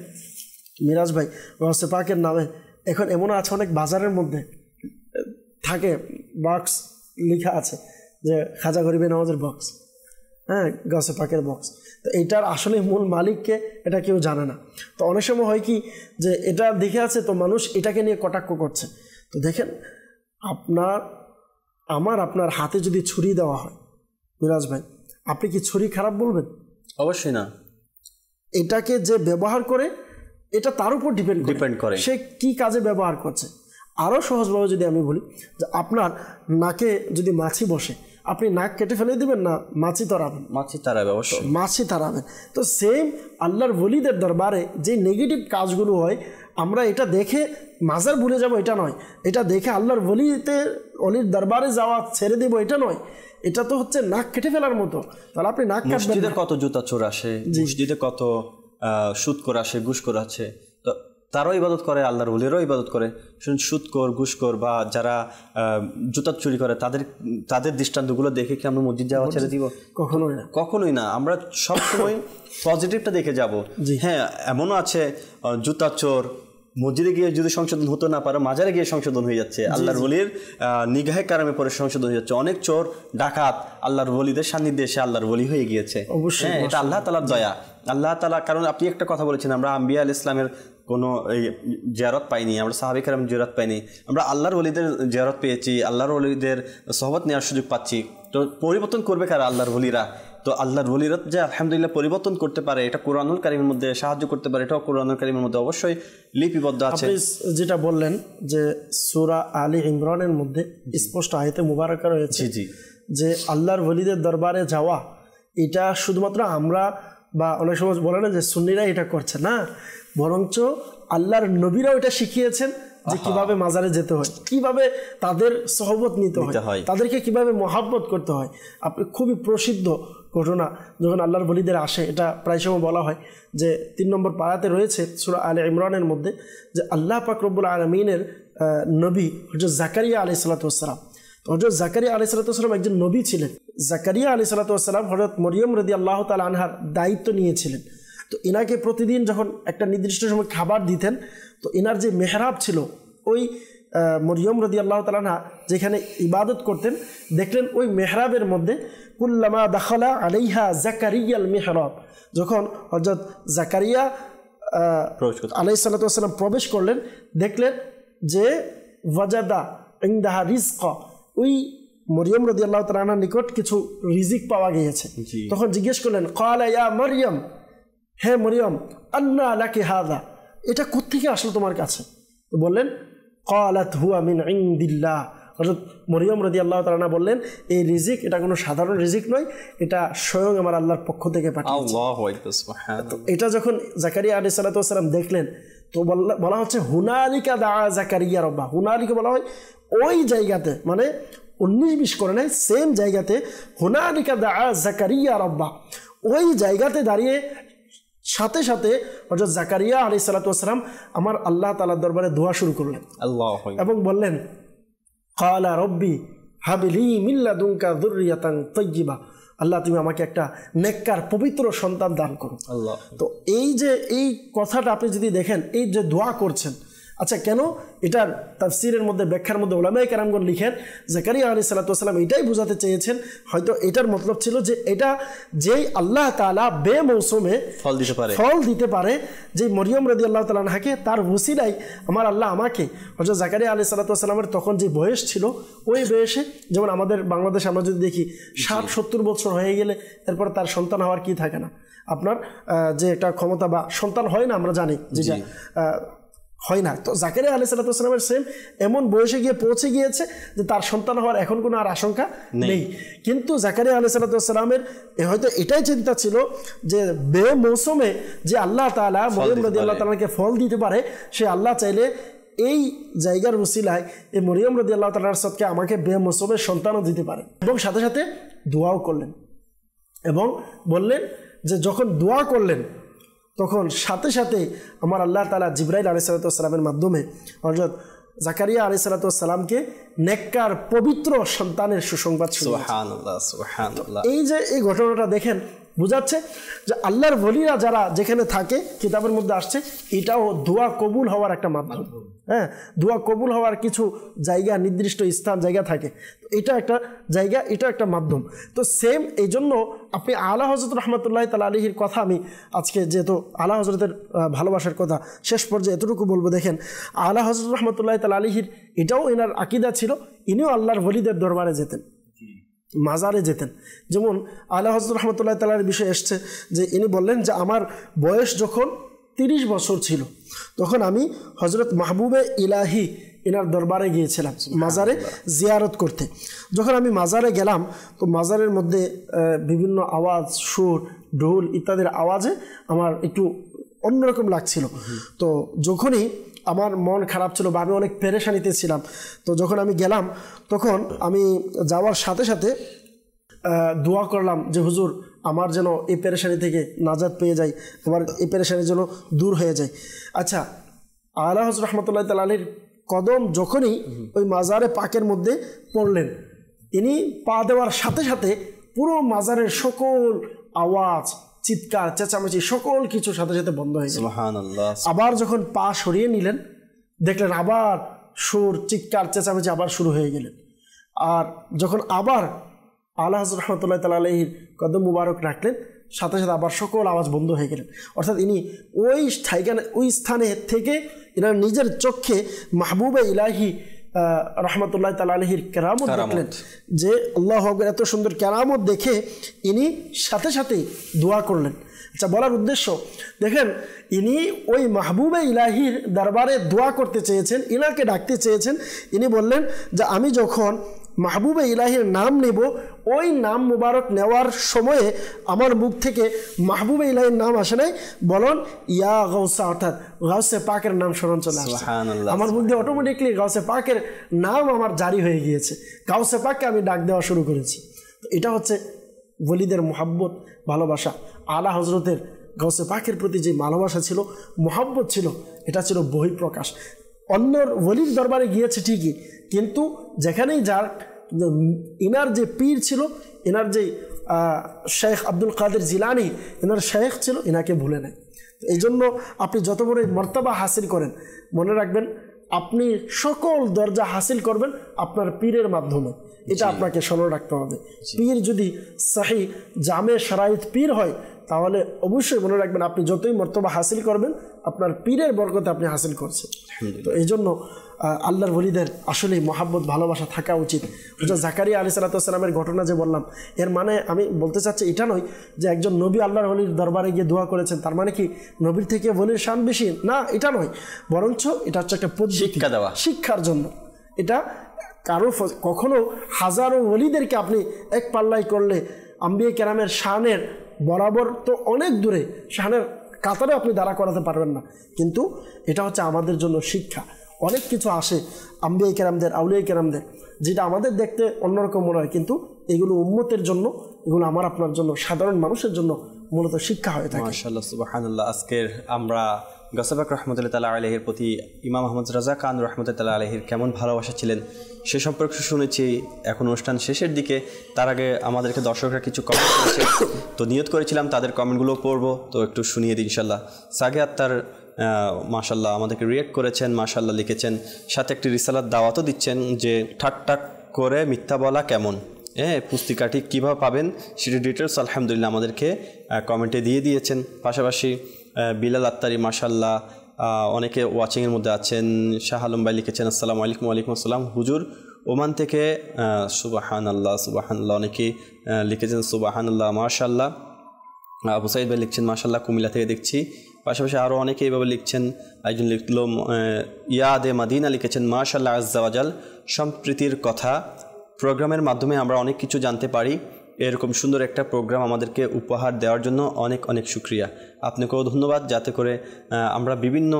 মিরাজ ভাই, গাউসে পাকের নামে এখন এমনও আছে অনেক বাজারের মধ্যে থাকে বক্স লেখা আছে যে খাজা গরিবে নওয়াজের বক্স, হ্যাঁ, গাউসে পাকের বক্স। তো এইটার আসলে মূল মালিককে এটা কেউ জানে না। তো অনেক সময় হয় কি যে এটা দেখে আছে তো মানুষ এটাকে নিয়ে কটাক্ষ করছে। তো দেখেন আপনার হাতে যদি ছুরি দেওয়া হয় মিরাজ ভাই, আপনি কি ছুরি খারাপ বলবেন? অবশ্যই না। এটাকে যে ব্যবহার করে এটা তার উপর ডিপেন্ড করে সে কি কাজে ব্যবহার করছে। আরও সহজভাবে যদি আমি বলি যে আপনার নাকে যদি মাছি বসে, আপনি নাক কেটে ফেলে দিবেন না মাছি তাড়াবেন? মাছি তাড়াবে, অবশ্যই মাছি তাড়াবেন। তো সেম আল্লাহর ওলিদের দরবারে যে নেগেটিভ কাজগুলো হয়, আমরা এটা দেখে মাজার ভুলে যাব এটা নয়, এটা দেখে আল্লাহর অলির দরবারে যাওয়া ছেড়ে দেবো এটা নয়, এটা তো হচ্ছে নাক কেটে ফেলার মতো। তাহলে আপনি নাক কাটবেন। মসজিদে কত জুতা চোর আসে, মসজিদে কত সুদখোর আসে, ঘুষখোর আছে, তো তারাও ইবাদত করে, আল্লাহর ওলিরও ইবাদত করে। সুদখোর, ঘুষখোর বা যারা জুতা চুরি করে তাদের দৃষ্টান্তগুলো দেখে কি আমরা মসজিদ যাওয়া ছেড়ে দিব? কখনোই না। আমরা সবসময় পজিটিভটা দেখে যাব। হ্যাঁ, এমনও আছে জুতা চোর মসজিদে গিয়ে যদি সংশোধন হতে না পারে, মাজারে গিয়ে সংশোধন হয়ে যাচ্ছে, আল্লাহর ওলির নিগাহে কারামে পরে সংশোধন হয়ে যাচ্ছে। অনেক চোর ডাকাত আল্লাহর ওলিদের সান্নিধ্যে এসে আল্লাহর ওলি হয়ে গিয়েছে। হ্যাঁ, এটা আল্লাহ তাআলার দয়া। আল্লাহ তাআলা, কারণ আপনি একটা কথা বলেছেন, আমরা আম্বিয়া আলাইহিস সালামের কোনো জিয়ারত পাইনি, আমরা সাহাবায়ে কেরাম জিয়ারত পাইনি, আমরা আল্লাহর ওলিদের জিয়ারত পেয়েছি, আল্লাহর ওলিদের সোহবত নেওয়ার সুযোগ পাচ্ছি। তো পরিবর্তন করবে কারা? আল্লাহর ওলিরা। তো আল্লাহর ওলিরা যে আলহামদুলিল্লাহ পরিবর্তন করতে পারে, এটা কোরআনুল কারীমের মধ্যে সাহায্য করতে পারে, এটাও কোরআনুল কারীমের মধ্যে অবশ্যই লিপিবদ্ধ আছে। আপনি যেটা বললেন যে সূরা আলী ইমরানের মধ্যে স্পষ্ট আয়াতে মুবারাকা রয়েছে যে আল্লাহর ওলিদের দরবারে যাওয়া, এটা শুধুমাত্র আমরা বা অনেক সময় বলে না যে সুন্নিরা এটা করছে না, বরঞ্চ আল্লাহর নবীরাও এটা শিখিয়েছেন যে কিভাবে মাজারে যেতে হয়, কিভাবে তাদের সহবত নিতে হয়, তাদেরকে কিভাবে মহাব্বত করতে হয়। আপনি খুবই প্রসিদ্ধ ঘটনা যখন আল্লাহর ওলিদের আসে, এটা প্রায় সময় বলা হয় যে 3 নম্বর পারাতে রয়েছে সূরা আলে ইমরানের মধ্যে যে আল্লাহ পাক রব্বুল আলামিনের নবী হযরত জাকারিয়া আলাইহিস সালাতু ওয়াস সালাম। তো হযরত জাকারিয়া আলাইহিস সালাতু ওয়াস সালাম একজন নবী ছিলেন। জাকারিয়া আলাইহিস সালাতু ওয়াস সালাম হযরত মরিয়ম রাদিয়াল্লাহু তাআলা আনহার দায়িত্ব নিয়েছিলেন। তো ইনাকে প্রতিদিন যখন একটা নির্দিষ্ট সময় খাবার দিতেন, তো ইনার যে মেহরাব ছিল, ওই মরিয়ম রাদিয়াল্লাহু তাআলা আনহা যেখানে ইবাদত করতেন, দেখলেন ওই মেহরাবের মধ্যে কুল্লামা দাখালা আলাইহা জাকারিয়াল মিহরাব, যখন হযরত জাকারিয়া আলাইহিস সালাতু ওয়াস সালাম প্রবেশ করলেন, দেখলেন যে ওয়াজাদা ইনদাহা রিজকা, ওই মরিয়ম রাদিয়াল্লাহু তাআলা আনহার নিকট কিছু রিজিক পাওয়া গিয়েছে। তখন জিজ্ঞেস করলেন, ক্বালা ইয়া মারইয়াম, হে মরিয়ম, আন্না লাকি হাযা, এটা কোত্থেকে আসলো তোমার কাছে? তো বললেন ক্বালাত হুয়া মিন ইনদিল্লাহ, হযরত মরিয়ম রাদিয়াল্লাহু তাআলা বললেন এই রিজিক এটা কোনো সাধারণ রিজিক নয়, এটা স্বয়ং আমার আল্লাহর পক্ষ থেকে পাঠিয়েছে। আল্লাহু আকবার, সুবহানাল্লাহ। এটা যখন জাকারিয়া আলাইহিস সালাতু ওয়াস সালাম দেখলেন, তো বলা হচ্ছে হুনালিকা দা জাকারিয়া রাব্বা, হুনালিকা বলা হয় ওই জায়গাতে, মানে 19-20 করে নাই, সেম জায়গাতে হুনালিকা দা জাকারিয়া রাব্বা, ওই জায়গাতে দাঁড়িয়ে সাথে সাথে হযরত জাকারিয়া আলাইহিস সালাতু ওয়াস সালাম আমার আল্লাহ তাআলার দরবারে দোয়া শুরু করলেন এবং বললেন ক্বালা রব্বি হাবলি মিন লাদুনকা যুররিয়াতান তাইয়্যিবা, আল্লাহ তুমি আমাকে একটা নেককার পবিত্র সন্তান দান করো। তো এই যে এই কথাটা আপনি যদি দেখেন, এই যে দোয়া করছেন, আচ্ছা কেন এটার তাফসীরের মধ্যে ব্যাখ্যার মধ্যে উলামায়ে কেরামগণ লিখেন জাকারিয়া আলাইহিস সালাতু ওয়াস সালাম এটাই বোঝাতে চেয়েছেন, হয়তো এটার মতলব ছিল যে এটা যেই আল্লাহ তাআলা বেমৌসুমে ফল দিতে পারে, যে মরিয়ম রাদিয়াল্লাহু তাআলা আনহাকে, তার ওসিলায় আমার আল্লাহ আমাকে, হযরত জাকারিয়া আলাইহিস সালাতু ওয়াস সালামের তখন যে বয়স ছিল, ওই বয়সে, যেমন আমাদের বাংলাদেশে আমরা যদি দেখি 60-70 বছর হয়ে গেলে এরপর তার সন্তান হওয়ার কি থাকে না, আপনার যে একটা ক্ষমতা বা সন্তান হয় না, আমরা জানি যেটা হয় না। তো জাকারিয়া আলাইহিস সালাতু ওয়াস সালামের সেম এমন বয়সে গিয়ে পৌঁছে গিয়েছে যে তার সন্তান হওয়ার এখন কোনো আর আশঙ্কা নেই। কিন্তু জাকারিয়া আলাইহিস সালাতু ওয়াস সালামের হয়তো এটাই চিন্তা ছিল যে বেমৌসুমে যে আল্লাহ তাআলা মরিয়ম রাদিয়াল্লাহু তাআলাকে ফল দিতে পারে, সে আল্লাহ চাইলে এই জায়গার ওসিলায় এই মরিয়ম রাদিয়াল্লাহু তাআলার সদকে আমাকে বেমৌসুমে সন্তানও দিতে পারে। এবং সাথে সাথে দোয়াও করলেন এবং বললেন যে যখন দোয়া করলেন তখন সাথে সাথে আমার আল্লাহ তাআলা জিবরাইল আলাইহিস সালামের মাধ্যমে হযরত জাকারিয়া আলাইহিস সালামকে নেককার পবিত্র সন্তানের সুসংবাদ শুনিয়েছেন। সুবহানাল্লাহ, সুবহানাল্লাহ। এই যে এই ঘটনাটা দেখেন, বোঝাচ্ছে যে আল্লাহর ওলিরা যারা যেখানে থাকে, কিতাবের মধ্যে আসছে, এটাও দোয়া কবুল হওয়ার একটা মাধ্যম। হ্যাঁ, দোয়া কবুল হওয়ার কিছু জায়গা, নির্দিষ্ট স্থান জায়গা থাকে, এটা একটা জায়গা, এটা একটা মাধ্যম। তো সেম এই জন্য আপনি আলা হযরত রাহমাতুল্লাহি তাআলা আলাইহির কথা, আমি আজকে যেহেতু আলা হযরতের ভালোবাসার কথা শেষ পর্যায়ে এতটুকু বলবো। দেখেন, আলা হযরত রাহমাতুল্লাহি তাআলা আলাইহির এটাও এনার আকীদা ছিল, ইনিও আল্লাহর ওলিদের দরবারে যেতেন, মাজারে যেতেন। যেমন আলা হযরত রাহমাতুল্লাহি তাআলার বিষয়ে এসছে যে ইনি বললেন যে আমার বয়স যখন 30 বছর ছিল, তখন আমি হযরত মাহবুবে ইলাহি এনার দরবারে গিয়েছিলাম মাজারে জিয়ারত করতে। যখন আমি মাজারে গেলাম, তো মাজারের মধ্যে বিভিন্ন আওয়াজ, সুর, ঢোল ইত্যাদির আওয়াজে আমার একটু অন্যরকম লাগছিল। তো যখনই আমার মন খারাপ ছিল বা আমি অনেক পেরেশানিতে ছিলাম, তো যখন আমি গেলাম, তখন আমি যাওয়ার সাথে সাথে দোয়া করলাম যে হুজুর, আমার যেন এই পেরেশানি থেকে নাজাত পেয়ে যায়, আমার এই পেরেশানি যেন দূর হয়ে যায়। আচ্ছা, আলা হযরত রাহমাতুল্লাহি তাআলা আলাইহির কদম যখনই ওই মাজারে পাকের মধ্যে পড়লেন, ইনি পা দেওয়ার সাথে সাথে পুরো মাজারের সকল আওয়াজ, চিৎকার, চেঁচামেচি সকল কিছু সাথে সাথে বন্ধ হয়ে গেল। সুবহানাল্লাহ। আবার যখন পা সরিয়ে নিলেন, দেখলেন আবার সুর, চিৎকার, চেঁচামেচি আবার শুরু হয়ে গেলেন। আর যখন আবার আলা হযরত রাহমাতুল্লাহি তাআলা আলাইহির কদম মুবারক রাখলেন, সাথে সাথে আবার সকল আওয়াজ বন্ধ হয়ে গেলেন। অর্থাৎ ইনি ওই স্থানে থেকে এনার নিজের চোখে মাহবুবে ইলাহি রহমতুল্লাহ তাআলা আলাইহির কেরামত দেখলেন, যে আল্লাহু আকবার, এত সুন্দর কেরামত দেখে ইনি সাথে সাথে দোয়া করলেন। আচ্ছা, বলার উদ্দেশ্য দেখেন, ইনি ওই মাহবুবে ইলাহির দরবারে দোয়া করতে চেয়েছেন, ইনাকে ডাকতে চেয়েছেন। ইনি বললেন যে আমি যখন মাহবুবে ইলাহির নাম নেব, ওই নাম মুবারক নেওয়ার সময়ে আমার মুখ থেকে মাহবুবে ইলাহির নাম আসে নাই, বলুন ইয়া গাউসা, অর্থাৎ গাউসে পাকের নাম স্মরণ চলে আসছে। আমার মুখ দিয়ে অটোমেটিকলি গাউসে পাকের নাম আমার জারি হয়ে গিয়েছে, গাউসে পাককে আমি ডাক দেওয়া শুরু করেছি। তো এটা হচ্ছে ওলিদের মোহাব্বত, ভালোবাসা। আলা হজরতের গাউসে পাকের প্রতি যে ভালোবাসা ছিল, মোহাব্বত ছিল, এটা ছিল বহিঃপ্রকাশ। অন্যর ওলির দরবারে গিয়েছে ঠিকই, কিন্তু যেখানেই যার, ইনার যে পীর ছিল, ইনার যে শেখ আব্দুল কাদের জিলানি ইনার শেখ ছিল, ইনাকে ভুলে নেয়। এই জন্য আপনি যত বড় মর্তবা হাসিল করেন, মনে রাখবেন আপনি সকল দরজা হাসিল করবেন আপনার পীরের মাধ্যমে। এটা আপনাকে স্মরণ রাখতে হবে। পীর যদি সহি জামে শারাইত পীর হয়, তাহলে অবশ্যই মনে রাখবেন আপনি যতই মর্তবা হাসিল করবেন, আপনার পীরের বরকতে আপনি হাসিল করছেন। তো এই জন্য আল্লাহর ওলিদের আসলেই মহাব্বত, ভালোবাসা থাকা উচিত। জাকারিয়া আলাইহিস সালামের ঘটনা যে বললাম, এর মানে আমি বলতে চাচ্ছি এটা নয় যে একজন নবী আল্লাহর ওলির দরবারে গিয়ে দোয়া করেছেন, তার মানে কি নবীর থেকে ওলির শান বেশি? না, এটা নয়, বরঞ্চ এটা হচ্ছে একটা শিক্ষা দেওয়া, শিক্ষার জন্য। এটা কারো কখনো হাজারো ওলিদেরকে আপনি এক পাল্লাই করলে আম্বিয়া কেরামের শানের বরাবর তো অনেক দূরে, শানের কাতারে আপনি দাঁড়া করাতে পারবেন না, কিন্তু এটা হচ্ছে আমাদের জন্য শিক্ষা। অনেক কিছু আসে আম্বিয়া কেরামদের, আউলিয়া কেরামদের, যেটা আমাদের দেখতে অন্যরকম মনে হয়, কিন্তু এগুলো উম্মতের জন্য, এগুলো আমার আপনার জন্য, সাধারণ মানুষের জন্য মূলত শিক্ষা হয়ে থাকে। মাশাআল্লাহ, সুবহানাল্লাহ। আজকের আমরা গাউসে পাক রহমতুল্লাহ তাআলা আলাইহির প্রতি ইমাম আহমদ রাজা খান রহমতুল্লাহ তাআলা আলাইহির কেমন ভালোবাসা ছিলেন সে সম্পর্কে শুনেছি। এখন অনুষ্ঠান শেষের দিকে, তার আগে আমাদেরকে দর্শকরা কিছু কমেন্ট করেছে, তো নিয়ত করেছিলাম তাদের কমেন্টগুলো পড়বো, তো একটু শুনিয়ে দিই ইনশাল্লাহ। সাগে আত্মার মাশাল্লাহ আমাদেরকে রিয়েক্ট করেছেন, মাশাল্লাহ লিখেছেন, সাথে একটি রিসালাত দাওয়াতও দিচ্ছেন যে ঠাকঠাক করে মিথ্যা বলা কেমন, পুস্তিকাটি কীভাবে পাবেন সেটি ডিটেলস আলহামদুলিল্লাহ আমাদেরকে কমেন্টে দিয়ে দিয়েছেন। পাশাপাশি বিলাল আত্তারি মাশাল্লাহ অনেকে ওয়াচিংয়ের মধ্যে আছেন। শাহ আলম ভাই লিখেছেন আসসালামু আলাইকুম। ওয়ালাইকুম আসসালাম হুজুর, ওমান থেকে সুবহানাল্লাহ, সুবহানাল্লাহ অনেকেই লিখেছেন সুবহানাল্লাহ, মাশাল্লাহ। আবু সাইদ ভাই লিখছেন মাশাল্লাহ কুমিল্লা থেকে দেখছি। পাশাপাশি আরও অনেকে এইভাবে লিখছেন। একজন লিখল ইয়াদে মাদিনা লিখেছেন মাশাল্লাহ আজ্জাওয়াজাল, সম্প্রীতির কথা প্রোগ্রামের মাধ্যমে আমরা অনেক কিছু জানতে পারি। এরকম সুন্দর একটা প্রোগ্রাম আমাদেরকে উপহার দেওয়ার জন্য অনেক অনেক শুকরিয়া। আপনাকেও ধন্যবাদ, যাতে করে আমরা বিভিন্ন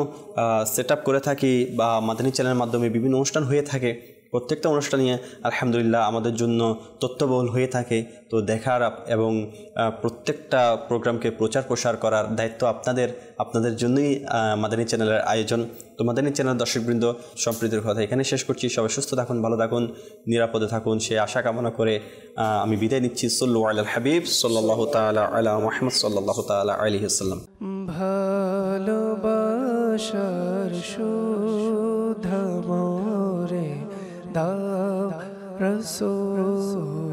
সেট আপ করে থাকি বা মাদানী চ্যানেলের মাধ্যমে বিভিন্ন অনুষ্ঠান হয়ে থাকে, প্রত্যেকটা অনুষ্ঠানে আলহামদুলিল্লাহ আমাদের জন্য তথ্যবহুল হয়ে থাকে। তো দেখার এবং প্রত্যেকটা প্রোগ্রামকে প্রচার প্রসার করার দায়িত্ব আপনাদের জন্যই মাদানী চ্যানেলের আয়োজন। তো মাদানী চ্যানেল দর্শকবৃন্দ, সম্প্রীতির কথা এখানে শেষ করছি। সবাই সুস্থ থাকুন, ভালো থাকুন, নিরাপদে থাকুন সে আশা কামনা করে আমি বিদায় নিচ্ছি। সাল্লু আলাল হাবিব সাল্লাল্লাহু তাআলা আলা মুহাম্মদ সাল্লাল্লাহু তাআলা আলাইহি ওয়াসাল্লাম। ভালোবাসার সুধা মোরে দাও রাসূল।